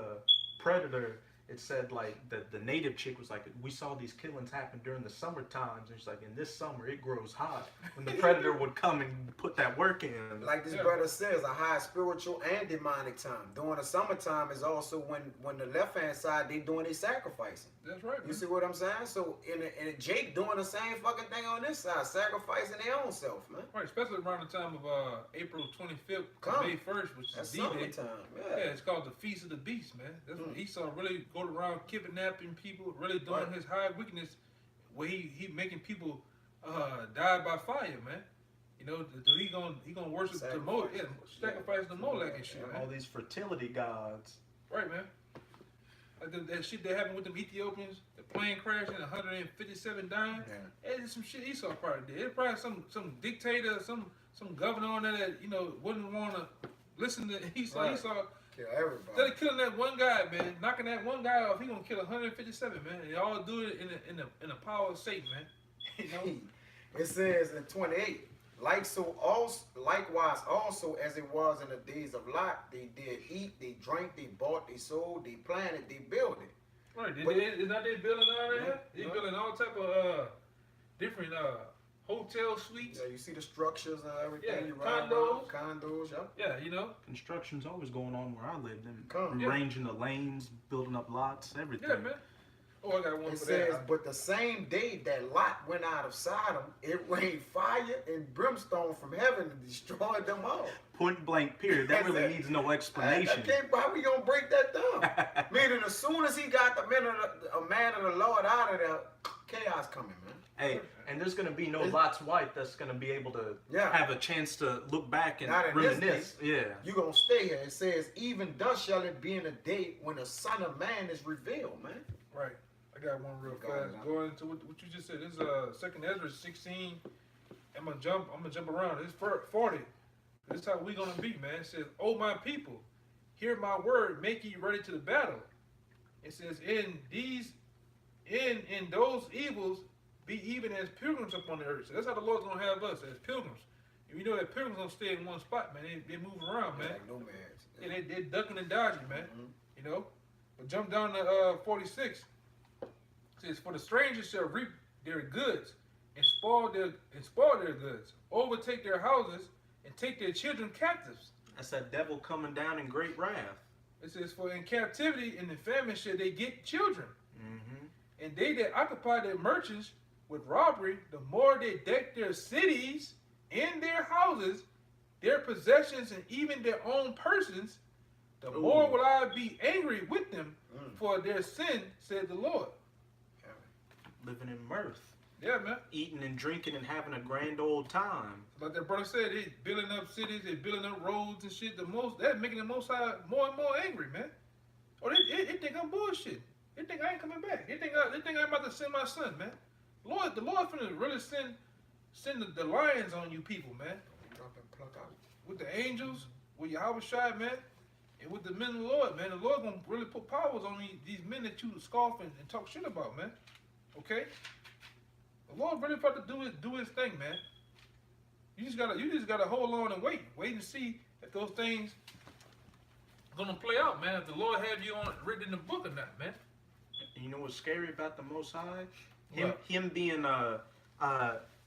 Predator, it said like the native chick was like, we saw these killings happen during the summer times, and she's like, in this summer it grows hot. When the predator would come and put that work in. Like this brother says, a high spiritual and demonic time. During the summertime is also when the left hand side they doing their sacrificing. That's right, man. You see what I'm saying? So in Jake doing the same fucking thing on this side, sacrificing their own self, man. Right, especially around the time of April 25th, Come. May 1st, which That's is D-Day. summertime. Yeah, it's called the Feast of the Beast, man. That's when Esau really go around kidnapping people, really doing his high wickedness, where he making people die by fire, man. You know, he gonna worship the Molech, sacrifice the Molech and shit, man. All these fertility gods. Right, man. Like that shit that happened with them Ethiopians, the plane crashing, 157 dying. Yeah. It's some shit Esau probably did. It probably some dictator, some governor on there that wouldn't want to listen to Esau. Right. Esau. Kill everybody. Instead of killing that one guy, man, knocking that one guy off, he gonna kill 157, man. And they all do it in the power of Satan, man. You know? It says in 28, likewise also as it was in the days of Lot, they did eat, they drank, they bought, they sold, they planted, they built it. Right? Is not they building all that? They building all type of different hotel suites. Yeah, you see the structures and everything. Yeah, you ride condos. around, condos, yep. Yeah, you know. Construction's always going on where I live. Them Come. arranging the lanes, building up lots, everything. Yeah, man. Oh, I got one It for says, that. but the same day that Lot went out of Sodom, it rained fire and brimstone from heaven and destroyed them all. Point blank, period. That really needs no explanation. How we gonna break that down? Meaning, as soon as he got a man of the Lord out of there, chaos coming, man. Hey, and there's going to be no Lot's wife that's going to be able to have a chance to look back and reminisce. Yeah. You're going to stay here. It says, even thus shall it be in a day when the Son of Man is revealed, man. Right. I got one real fast. Going into what you just said. This is 2nd Ezra 16. I'm gonna jump around. It's 40. This is how we gonna be, man. It says, "O my people, hear my word, make ye ready to the battle." It says, in those evils, be even as pilgrims upon the earth. So that's how the Lord's gonna have us, as pilgrims. And we know that pilgrims don't stay in one spot, man. They move around, man. Like nomads. Yeah, they're ducking and dodging, man. You know. But jump down to 46. It says, "For the strangers shall reap their goods and spoil their goods, overtake their houses and take their children captives." That's that devil coming down in great wrath. It says, "For in captivity and in famine shall they get children. Mm-hmm. And they that occupy their merchants with robbery, the more they deck their cities and their houses, their possessions, and even their own persons, the more will I be angry with them for their sin, said the Lord." Living in mirth. Yeah, man. Eating and drinking and having a grand old time. Like that brother said, they building up cities, they building up roads and shit. That's making the Most High more and more angry, man. Or they think I'm bullshit. They think I ain't coming back. They think I'm about to send my son, man. The Lord finna really send the lions on you people, man. With the angels, with Yahweh Shai, man, and with the men of the Lord, man. The Lord gonna really put powers on these men that you scoff and talk shit about, man. Okay? The Lord really about to do his thing, man. You just gotta hold on and wait and see if those things gonna play out, man. If the Lord have you on written in the book or not, man. And you know what's scary about the Most High? What? Him being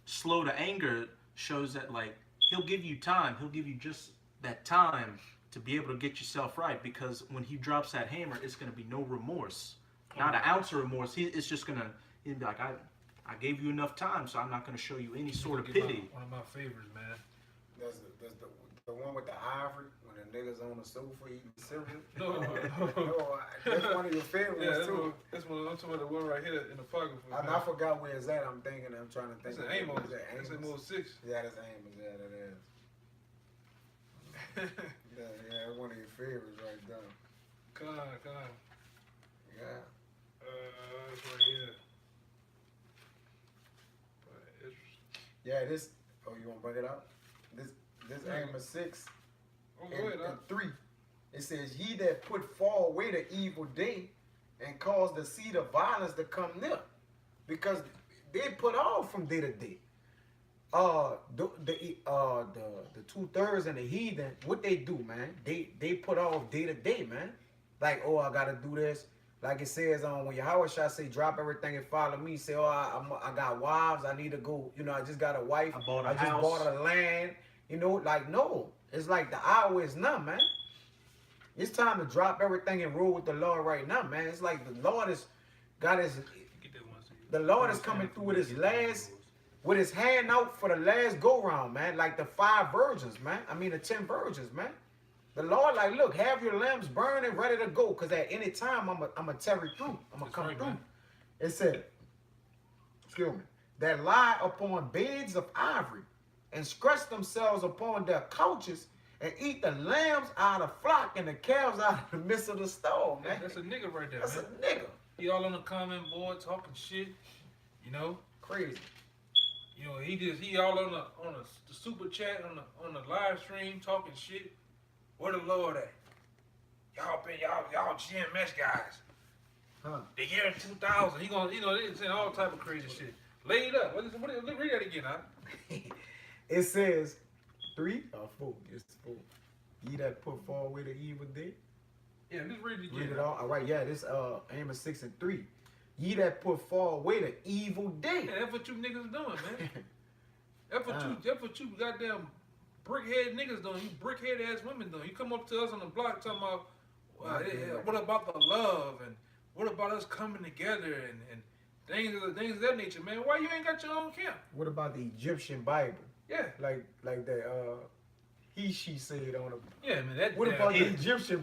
slow to anger shows that like he'll give you time. He'll give you just that time to be able to get yourself right, because when he drops that hammer, it's gonna be no remorse, not an ounce of remorse. It's just gonna he'll be like, I gave you enough time, so I'm not going to show you any sort of pity. One of my favorites, man. That's the one with the ivory when the niggas on the sofa eating cereal. No. That's one of your favorites too. That's one. I'm talking about the one right here in the pocket. I forgot where it's at. I'm trying to think. It's an Amos. It's Amos 6. Yeah, that's Amos. Yeah, that is. yeah, one of your favorites right there. Come on. Yeah. It's right here. Yeah, this. Oh, you want to bring it up? This Amos 6 Oh, go and ahead, 3. It says, ye that put far away the evil day and cause the seed of violence to come near. Because they put off from day to day. The 2/3 and the heathen, what they do, man? They put off day to day, man. Like, oh, I gotta do this. Like it says when Yahweh shall say, drop everything and follow me. Say, oh, I got wives. I need to go. You know, I just got a wife. I just bought a land. You know, like, no. It's like the hour is now, man. It's time to drop everything and roll with the Lord right now, man. It's like the Lord is got his. The Lord is coming through with his hand out for the last go round, man. Like the 5 virgins, man. I mean the 10 virgins, man. The Lord, like, look, have your lamps burning, ready to go, because at any time I'm a tarry through. I'm gonna come through. Man. It said, excuse me, that lie upon beds of ivory and scratch themselves upon their couches and eat the lambs out of flock and the calves out of the midst of the stall, man. That's a nigga right there, That's man. a nigga. He all on the comment board talking shit, you know, Crazy. You know, he all on the super chat on the live stream talking shit. Where the Lord at? Y'all GMS guys. Huh. The year 2000. He gonna, they saying all type of crazy shit. Lay it up. Read that again, huh? It says 3 or 4. It's 4. Ye that put far away the evil day. Yeah, just read it again. Read it all right. Yeah, this Amos 6 and 3. Ye that put far away the evil day. Yeah, that's what you niggas doing, man. That's what you goddamn brickhead niggas doing. You brickhead ass women doing. You come up to us on the block talking about what about the love and what about us coming together and things of that nature, man. Why you ain't got your own camp? What about the Egyptian Bible? Yeah. Like that she said on the. Yeah, man. What about the Egyptian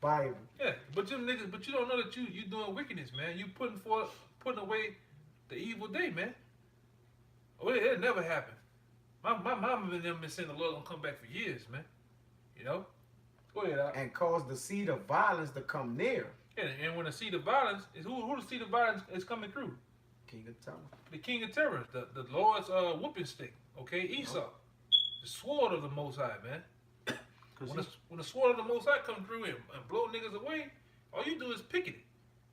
Bible? Yeah, but them niggas, but you don't know that you doing wickedness, man. You putting away the evil day, man. Oh, it never happened. My mama and them been saying the Lord gonna come back for years, man. You know? Go ahead, Al. And cause the seed of violence to come near. Yeah, and when the seed of violence is who the seed of violence is coming through? King of Terror. The king of terror, the Lord's whooping stick, okay? Esau. The sword of the Most High, man. When the sword of the Most High come through and blow niggas away, all you do is picket it.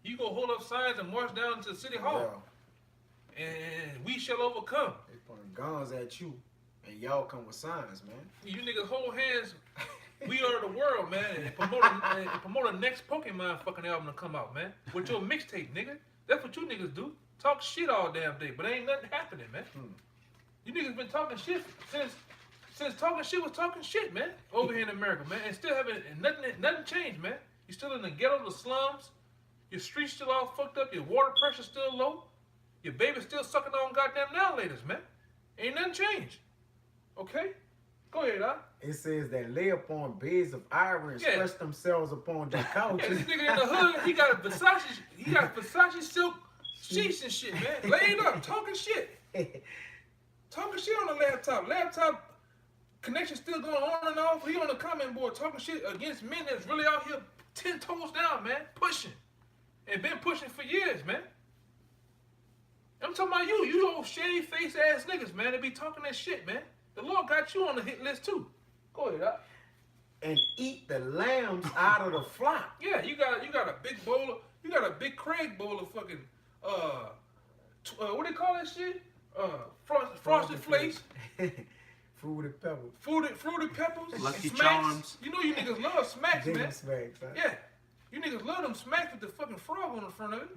You go hold up signs and march down to the city hall. Yeah. And we shall overcome. They putting guns at you, and y'all come with signs, man. You niggas hold hands. We are the world, man. And promote the next Pokemon fucking album to come out, man. With your mixtape, nigga. That's what you niggas do. Talk shit all damn day, but ain't nothing happening, man. You niggas been talking shit since talking shit was talking shit, man. Over here in America, man. And still haven't, nothing changed, man. You still in the ghetto, the slums. Your streets still all fucked up. Your water pressure still low. Your baby still sucking on goddamn nail-laters, man. Ain't nothing changed. Okay? Go ahead, huh? It says that lay upon beds of ivory and stretch themselves upon their couches. Yeah, this nigga in the hood, he got Versace silk sheets and shit, man. Laying up, talking shit. Talking shit on the laptop. Laptop connection still going on and off. He on the comment board talking shit against men that's really out here 10 toes down, man. Pushing. And been pushing for years, man. I'm talking about you old shady face ass niggas, man. They be talking that shit, man. The Lord got you on the hit list too. Go ahead, huh? And eat the lambs out of the flock. Yeah, you got a big bowl. You got a big Craig bowl of fucking what do they call that shit? Frosted Flakes. Fruity Pebbles. Fruity Peppers. Lucky Smacks. Charms. You know you niggas love smacks, Demon man. Smacks, huh? Yeah. You niggas love them smacks with the fucking frog on the front of it.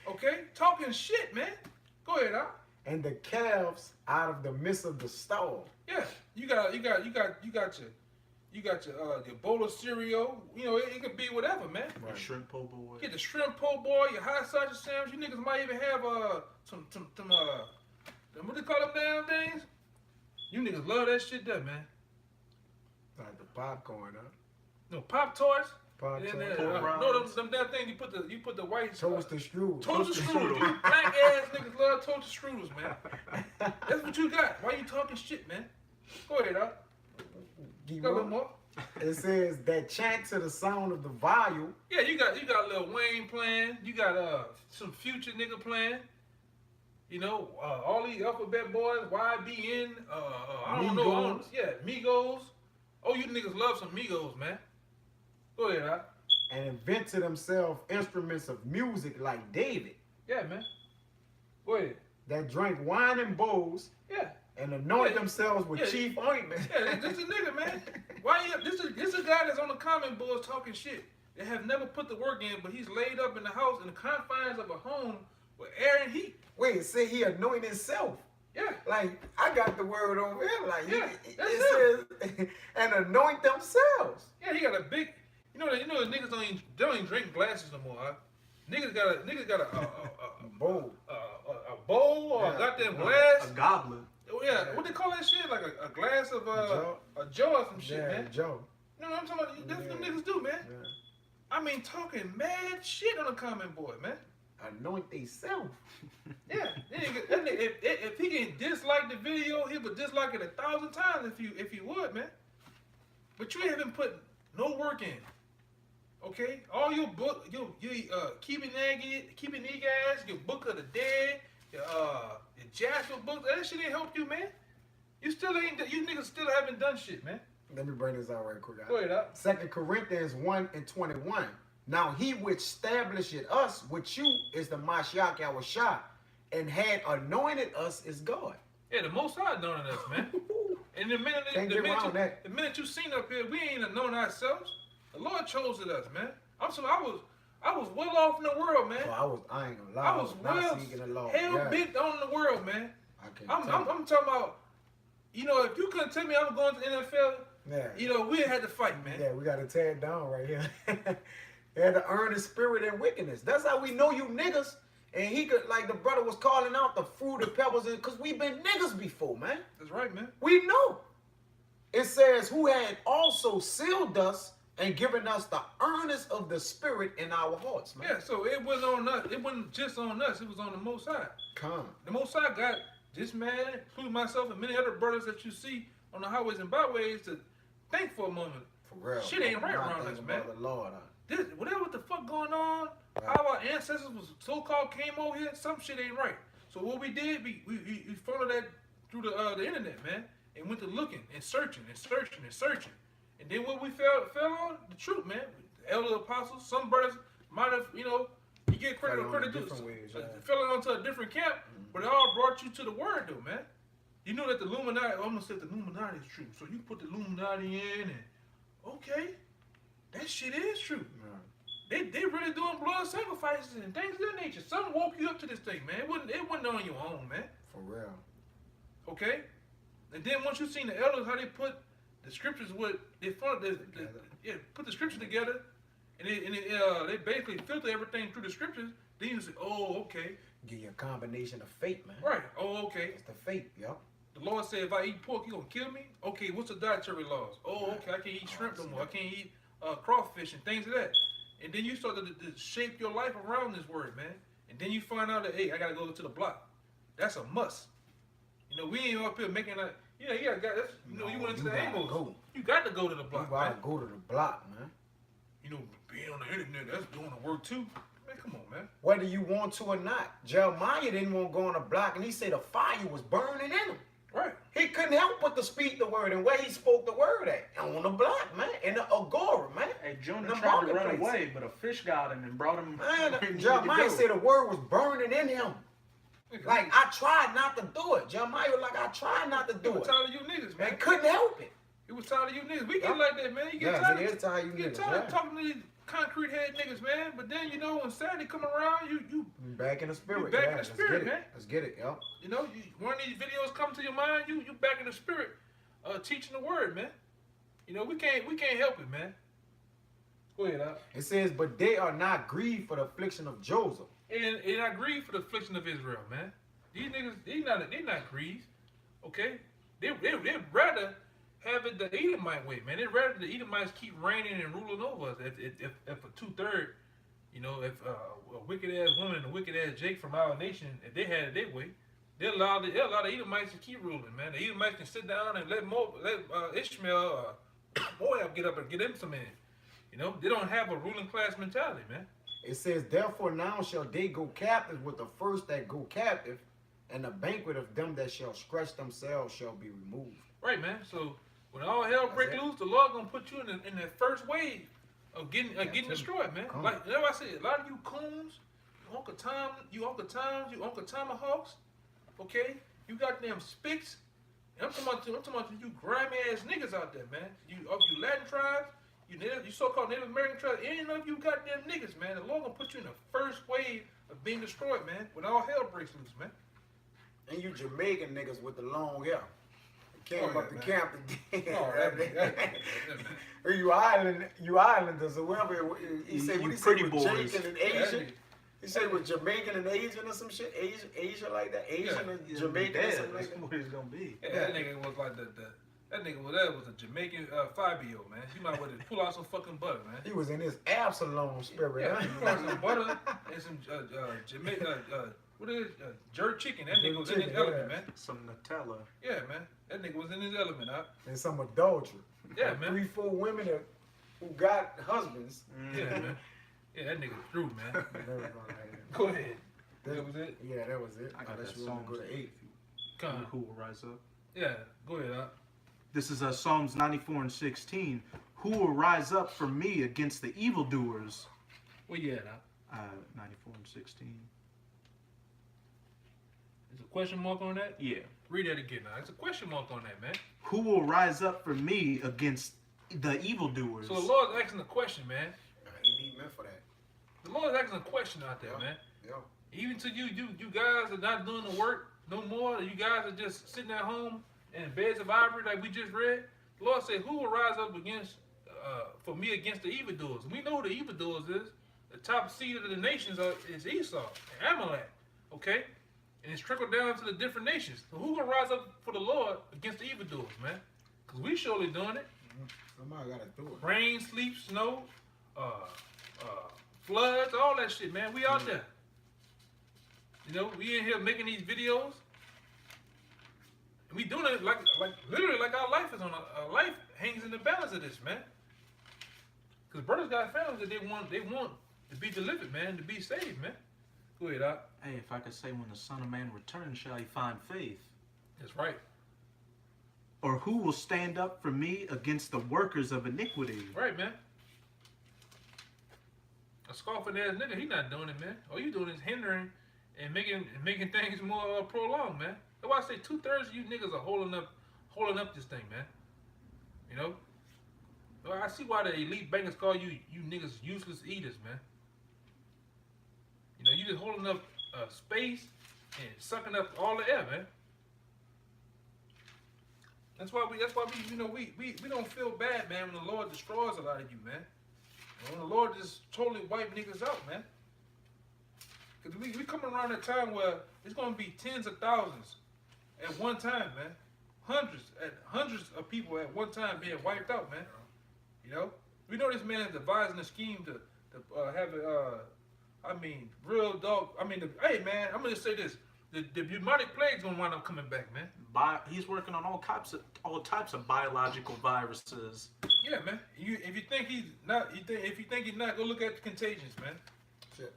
Okay? Talking shit, man. Go ahead, huh? And the calves out of the midst of the stall. Yeah. You got your bowl of cereal. You know, it could be whatever, man. Right. Shrimp po' boy. Get the shrimp po' boy, your hot sausage sandwich. You niggas might even have some what they call them damn things? You niggas love that shit there, man. Like the popcorn, huh? No, Pop Tarts. Pop Tarts. No, them damn thing you put the white Toaster strudel. Toaster strudels. You black ass niggas love toaster strudels, man. That's what you got. Why you talking shit, man? Go ahead, huh? Got a little more. It says that chant to the sound of the volume. Yeah, you got Lil Wayne playing. You got some Future nigga playing. You know, all these alphabet boys, YBN, I don't know. Yeah, Migos, Oh, you niggas love some Migos, man. Go ahead, Doc. And invent to themselves instruments of music like David. Yeah, man. Go ahead. That drank wine and bowls Yeah. and anoint themselves with chief ointment. Yeah, this is a nigga, man. Why you? This is a guy that's on the comment boards talking shit. They have never put the work in, but he's laid up in the house in the confines of a home with air and heat. Wait, say he anoint himself. Yeah. Like, I got the word over here. Like, Yeah, it says, and anoint themselves. Yeah, he got a big. You know the niggas don't even drink glasses no more. Huh? Niggas got a bowl, a bowl or a goddamn glass. A goblet. Oh yeah, what they call that shit? Like a glass of a jar or some shit, man. Joe. You know what I'm talking about? That's what niggas do, man. Yeah. I mean, talking mad shit on the comment board, man. Anoint theyself. Yeah, if he can dislike the video, he would dislike it 1,000 times if he would, man. But you haven't put no work in. Okay, all your book, your keeping guys, your Book of the Dead, your Jasper book, that shit ain't helped you, man. You niggas still haven't done shit, man. Let me bring this out right quick. Go ahead, up. 2 Corinthians 1:21. Now he which established us with you is the Mashiach Yahushua, and had anointed us is God. Yeah, the Most High anointed us, man. And the minute you seen up here, we ain't anointed ourselves. The Lord chose us, man. I was well off in the world, man. So I ain't gonna lie. I was not seeking the law. hell bent on the world, man. I'm talking about, if you couldn't tell me I was going to the NFL, we had to fight, man. Yeah, we got to tear it down right here. They had to earn the spirit and wickedness. That's how we know you niggas. And he could, like the brother was calling out the fruit of pebbles, because we've been niggas before, man. That's right, man. We know. It says, who had also sealed us and given us the earnest of the spirit in our hearts, man. Yeah, so it wasn't on us. It wasn't just on us. It was on the Most High. Come. The Most High got this man, including myself and many other brothers that you see on the highways and byways, to think for a moment. For real. Shit ain't right around us, man. The Lord, Whatever what the fuck going on, right. How our ancestors was so-called came over here, some shit ain't right. So what we did, we followed that through the internet, man, and went to looking and searching and searching and searching. And then what we fell on, the truth, man. The elder apostles, some brothers might have, you get credit where credit due. Fell onto a different camp, but it all brought you to the word, though, man. You know that the Illuminati, I almost said the Illuminati is true. So you put the Illuminati in, and okay, that shit is true. They really doing blood sacrifices and things of that nature. Something woke you up to this thing, man. It wasn't on your own, man. For real. Okay? And then once you seen the elders, how they put the scriptures put the scriptures together, and they basically filter everything through the scriptures. Then you say, oh, okay. Give you a combination of fate, man. Right. Oh, okay. It's the fate, yep. The Lord said, if I eat pork, you gonna kill me? Okay, what's the dietary laws? Oh, okay, I can't eat shrimp no more. I can't eat crawfish and things of that. And then you start to shape your life around this word, man. And then you find out that, hey, I gotta go to the block. That's a must. We ain't up here making a. You went into the Amos. You got to go to the block, you gotta go to the block, man. Being on the internet, that's doing the work too. Man, come on, man. Whether you want to or not. Jeremiah didn't want to go on the block, and he said the fire was burning in him. Right. He couldn't help but to speak the word, and where he spoke the word at, on the block, man, in the agora, man. Hey, Jonah tried to run away, but a fish got him and brought him. Man, Jeremiah said the word was burning in him. Like, I tried not to do it. Jeremiah was like, I tried not to do it. He was tired of you niggas, man. And couldn't help it. He was tired of you niggas. We get like that, man. You get tired of talking to these concrete head niggas, man. But then, when Saturday come around, you back in the spirit. Back in the spirit, man. Let's get it, yo. One of these videos come to your mind, you back in the spirit, teaching the word, man. We can't help it, man. Go ahead, Al. It says, but they are not grieved for the affliction of Joseph. And I grieve for the affliction of Israel, man. These niggas, they not grieved, okay? They'd rather have it the Edomite way, man. They'd rather the Edomites keep reigning and ruling over us. If a 2/3, if a wicked ass woman and a wicked ass Jake from our nation, if they had it their way, they'll allow the Edomites to keep ruling, man. The Edomites can sit down and let Ishmael, Moab get up and get them some in. They don't have a ruling class mentality, man. It says, therefore now shall they go captive with the first that go captive, and the banquet of them that shall stretch themselves shall be removed. Right, man. So When all hell break loose, the Lord gonna put you in the first wave of getting destroyed, man. Like I said, a lot of you coons, you Uncle Tomahawks, okay? You got them spicks. I'm talking about you grimy ass niggas out there, man. You Latin tribes, you so-called Native American tribes, any of you goddamn niggas, man. The Lord gonna put you in the first wave of being destroyed, man. When all hell breaks loose, man. And you Jamaican niggas with the long hair. Came up to camp today. Or you islanders or whatever. He said, what he said with Jamaican and Asian? He said with Jamaican and Asian or some shit? Asia like that? Asian and Jamaican or something like that? That's what it's gonna be. Yeah, that nigga was like that nigga was a Jamaican Fabio, man. He might want to pull out some fucking butter, man. He was in his Absalom spirit. Yeah, he pulled out some butter and some Jamaican, what is it? Jerk chicken. That nigga was in his element, man. Some Nutella. Yeah, man. That nigga was in his element, huh? And some adultery. Yeah, man. 3-4 women who got husbands. Yeah, man. Yeah, that nigga through, man. Go ahead. That was it? Yeah, that was it. I got that you song. go to 8. Who will rise up? Yeah, go ahead, huh? This is Psalms 94:16. Who will rise up for me against the evildoers? Where you at, huh? 94:16. Is a question mark on that? Yeah. Read that again now. It's a question mark on that, man. Who will rise up for me against the evildoers? So the Lord's asking a question, man. He need men for that. The Lord's asking a question out there, man. Yeah. Even to you guys are not doing the work no more. You guys are just sitting at home in beds of ivory like we just read. The Lord said, who will rise up against for me against the evildoers? And we know who the evildoers is. The top seed of the nations is Esau and Amalek. Okay? And it's trickled down to the different nations. So who will rise up for the Lord against the evildoers, man? Because we surely doing it. Somebody got to do it. Rain, sleep, snow, floods, all that shit, man. We out there. You know, we in here making these videos. And we doing it like literally like our life is on our life hangs in the balance of this, man. Because brothers got families that they want to be delivered, man, to be saved, man. Go ahead, Doc. Hey, if I could say, when the Son of Man returns, shall he find faith? That's right. Or who will stand up for me against the workers of iniquity? Right, man. A scoffing ass nigga, he not doing it, man. All you doing is hindering and making things more prolonged, man. That's why I say 2/3 of you niggas are holding up this thing, man. You know? Well, I see why the elite bankers call you niggas useless eaters, man. You know, you just holding up space and sucking up all the air, man. That's why we you know, we don't feel bad, man, when the Lord destroys a lot of you, man. And when the Lord just totally wipe niggas out, man. Because we coming around a time where it's going to be tens of thousands at one time, man. Hundreds of people at one time being wiped out, man. You know? We know this man is devising a scheme to have a, real dog. Hey, man, I'm going to say this. The demonic plague's going to wind up coming back, man. He's working on all types of biological viruses. Yeah, man. If you think he's not, go look at the contagions, man. Shit.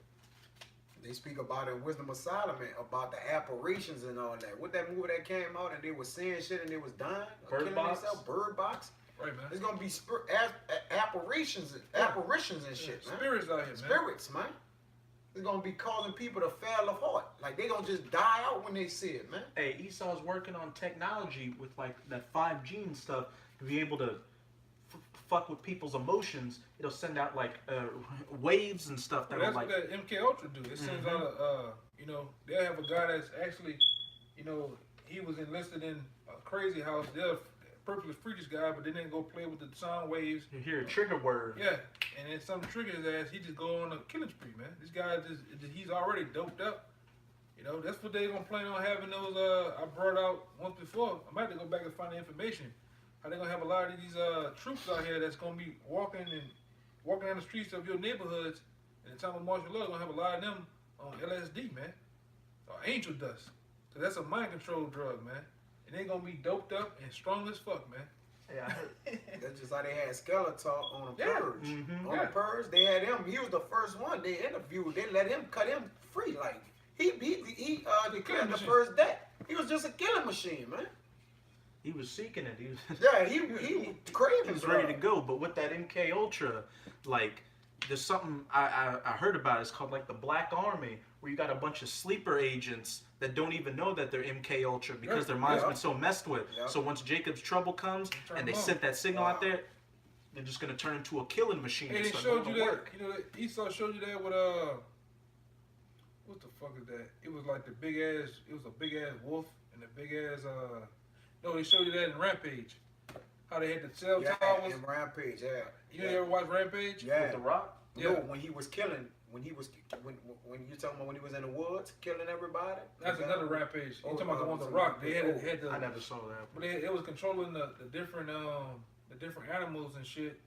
They speak about in Wisdom of Solomon about the apparitions and all that. What that movie that came out and they was saying shit and they was dying, Bird Box. Bird Box. Right, man. There's gonna be apparitions and shit, man. Spirits out here, man. Spirits, man. It's gonna be causing people to fail of heart. Like they gonna just die out when they see it, man. Hey, Esau's working on technology with like that 5G and stuff to be able to fuck with people's emotions. It'll send out like waves and stuff that that's like. what that MK Ultra do. It sends out they'll have a guy that's actually, he was enlisted in a crazy house. They'll purposely free this guy, but they didn't go play with the sound waves. You hear a trigger word. Yeah, and then something triggers his ass. He just go on a killing spree, man. This guy he's already doped up. You know, that's what they gonna plan on having those. I brought out once before. I might have to go back and find the information. How they gonna have a lot of these troops out here that's gonna be walking down the streets of your neighborhoods in the time of martial law. Gonna have a lot of them on LSD, man, or angel dust. So that's a mind control drug, man. And they gonna be doped up and strong as fuck, man. Yeah. That's just how they had Skeletor on the Yeah. Purge. Mm-hmm. On the Purge, they had him. He was the first one they interviewed. They let him cut him free. Like he declared the first death. He was just a killing machine, man. He was seeking it. He was, Yeah, he craving he was ready to blood. go. But with that MK Ultra, like, there's something I heard about. It's called like the Black Army, where you got a bunch of sleeper agents that don't even know that they're MK Ultra because their mind's Yeah. been so messed with. Yeah. So once Jacob's trouble comes Turn and they them on. sent that signal out there, they're just gonna turn into a killing machine. Hey, they It's showed gonna you that. work. You know, Esau showed you that with what the fuck is that? It was like the big ass. It was a big ass wolf and a big ass. No, they showed you that in Rampage. How they had the cell Yeah, towers. and Rampage, yeah. You ever watch Rampage? Yeah. With the Rock. No, Yeah. when he was killing, when you talking about when he was in the woods killing everybody. That's another Rampage. You Oh, talking about the one with so the Rock? They oh, had the. I never saw that. But it was controlling the different animals and shit.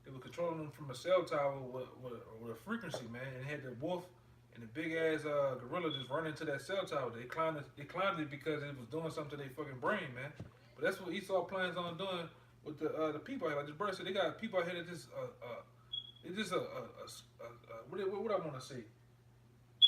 It was controlling them from a cell tower with a frequency, man. And it had the wolf and the big ass gorilla just running into that cell tower. They climbed it because it was doing something to their fucking brain, man. But that's what Esau plans on doing with the people out here. Like this brother said, they got people out here that just it's just what I want to say.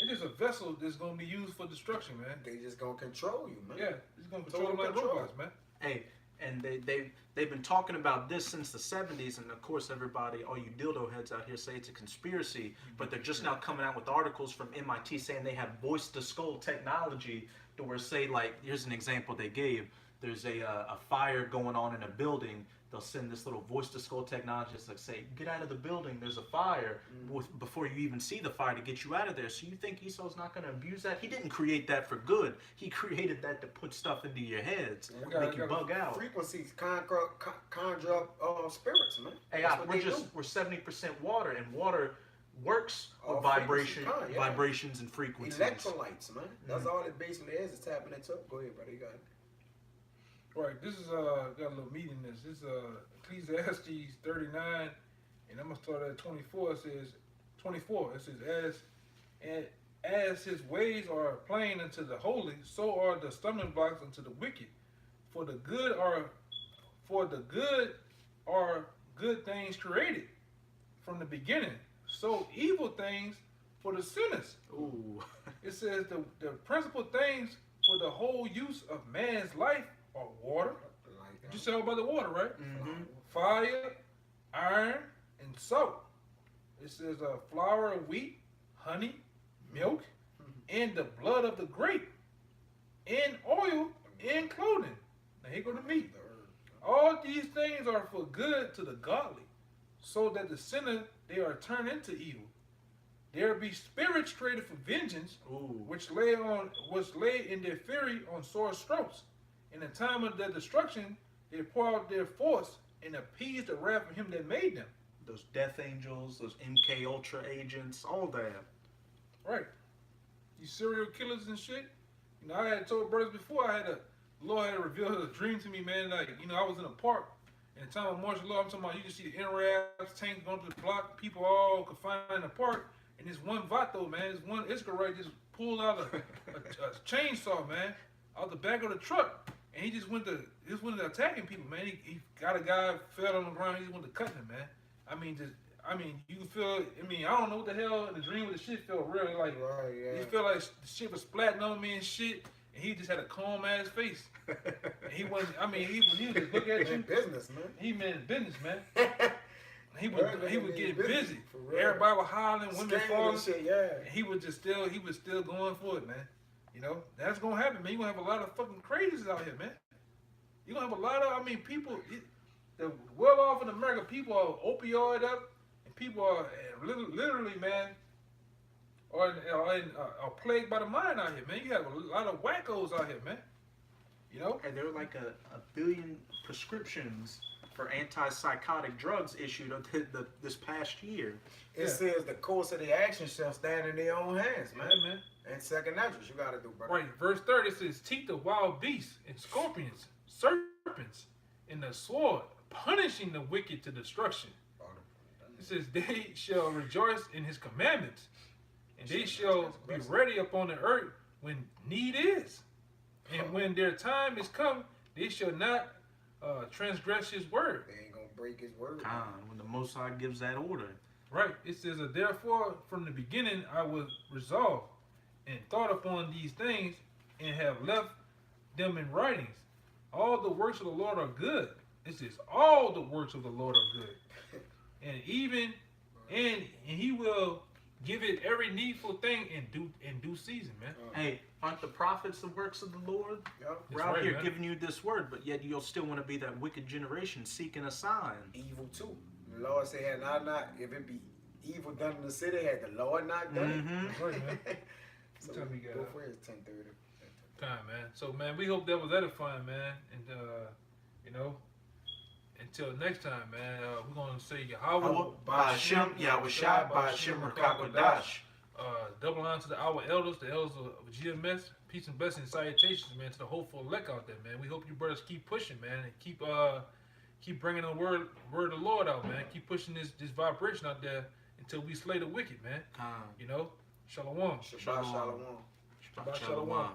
It's just a vessel that's gonna be used for destruction, man. They just gonna control you, man. Yeah, it's gonna control Total them like control. robots, man. Hey, and they've been talking about this since the 70s, and of course everybody, all you dildo heads out here say it's a conspiracy, but they're just now coming out with articles from MIT saying they have voice to skull technology to where, say, like, here's an example they gave. There's a fire going on in a building. They'll send this little voice to skull technologist, like, say, get out of the building, there's a fire, before you even see the fire to get you out of there. So you think Esau's not going to abuse that? He didn't create that for good. He created that to put stuff into your heads, make you bug out. Frequencies conjure up spirits, man. Hey, That's what they do. we're 70% water, and water works with All vibrations and frequencies. Electrolytes, man. That's all it basically is. It's tapping into. Go ahead, brother. You got it. Right, this is got a little meat in this. This is Ecclesiastes 39, and I'm gonna start at 24. It says 24. It says as his ways are plain unto the holy, so are the stumbling blocks unto the wicked. For the good are good things created from the beginning. So evil things for the sinners. Ooh. It says the principal things for the whole use of man's life are water. You said about the water, right? Mm-hmm. Fire, iron, and salt. It says flour of wheat, honey, milk, and the blood of the grape, and oil, and clothing. Now here go the meat. All these things are for good to the godly, so that the sinner they are turned into evil. There be spirits created for vengeance, Ooh. which lay in their fury on sore strokes. In the time of their destruction, they pour out their force and appease the wrath of him that made them. Those death angels, those MK Ultra agents, all that. Right. These serial killers and shit. You know, I had told brothers before, the Lord had revealed a dream to me, man. Like, you know, I was in a park. In the time of martial law, I'm talking about you can see the NRAs, tanks going through the block, people all confined in the park. And this one vato, man, this one Iscarite just pulled out a chainsaw, man, out the back of the truck. And he just went to attacking people, man. He got a guy, fell on the ground, he just went to cutting him, man. I mean, you feel, I don't know what the hell in the dream with the shit felt real. Like, Right, yeah. he felt like the shit was splatting on me and shit. And he just had a calm ass face. And he wasn't, he was just looking at you. In business, man. He meant business, man. He was getting busy. For real. Everybody was hollering, women Scamming falling. and shit, yeah. And he was still going for it, man. You know, that's gonna happen, man. You're gonna have a lot of fucking crazies out here, man. You're gonna have a lot of, people, the well off in America, people are opioid up, and people are literally, man, are plagued by the mind out here, man. You have a lot of wackos out here, man. You know? And there were like a billion prescriptions for antipsychotic drugs issued this past year. It says the course of the action shall stand in their own hands, man. Yeah, man. And second nature, you gotta do, brother. Right, verse 30 says, teeth of wild beasts and scorpions, serpents, and the sword, punishing the wicked to destruction. It says, they shall rejoice in his commandments, and they shall be ready upon the earth when need is. And when their time is come, they shall not transgress his word. They ain't gonna break his word. When the Most High gives that order. Right, it says, therefore from the beginning I was resolved and thought upon these things and have left them in writings, All the works of the Lord are good. It's just all the works of the Lord are good. And even and he will give it every needful thing in due season, man. Hey, aren't the prophets the works of the Lord? Yup. We're That's out right, here man. giving you this word, but yet you'll still want to be that wicked generation seeking a sign. Evil too. The Lord said, "Had I not, if it be evil done in the city, had the Lord not done Mm-hmm. That's right, man. it." So What time we got? go for it. It's 10:30. Time, man. So, man, we hope that was edifying, man. And you know, until next time, man, we're gonna say Yahweh, Ba'ashem, Yahushua, Ba'ashem, Rakakwadash. Double honor to our elders, the elders of GMS. Peace and blessings and salutations, man, to the hopeful elect out there, man. We hope you brothers keep pushing, man, and keep bringing the word of the Lord out, man. Keep pushing this vibration out there until we slay the wicked, man. You know, Shalom. Shabbat shalom. Shabbat shalom. Shalom.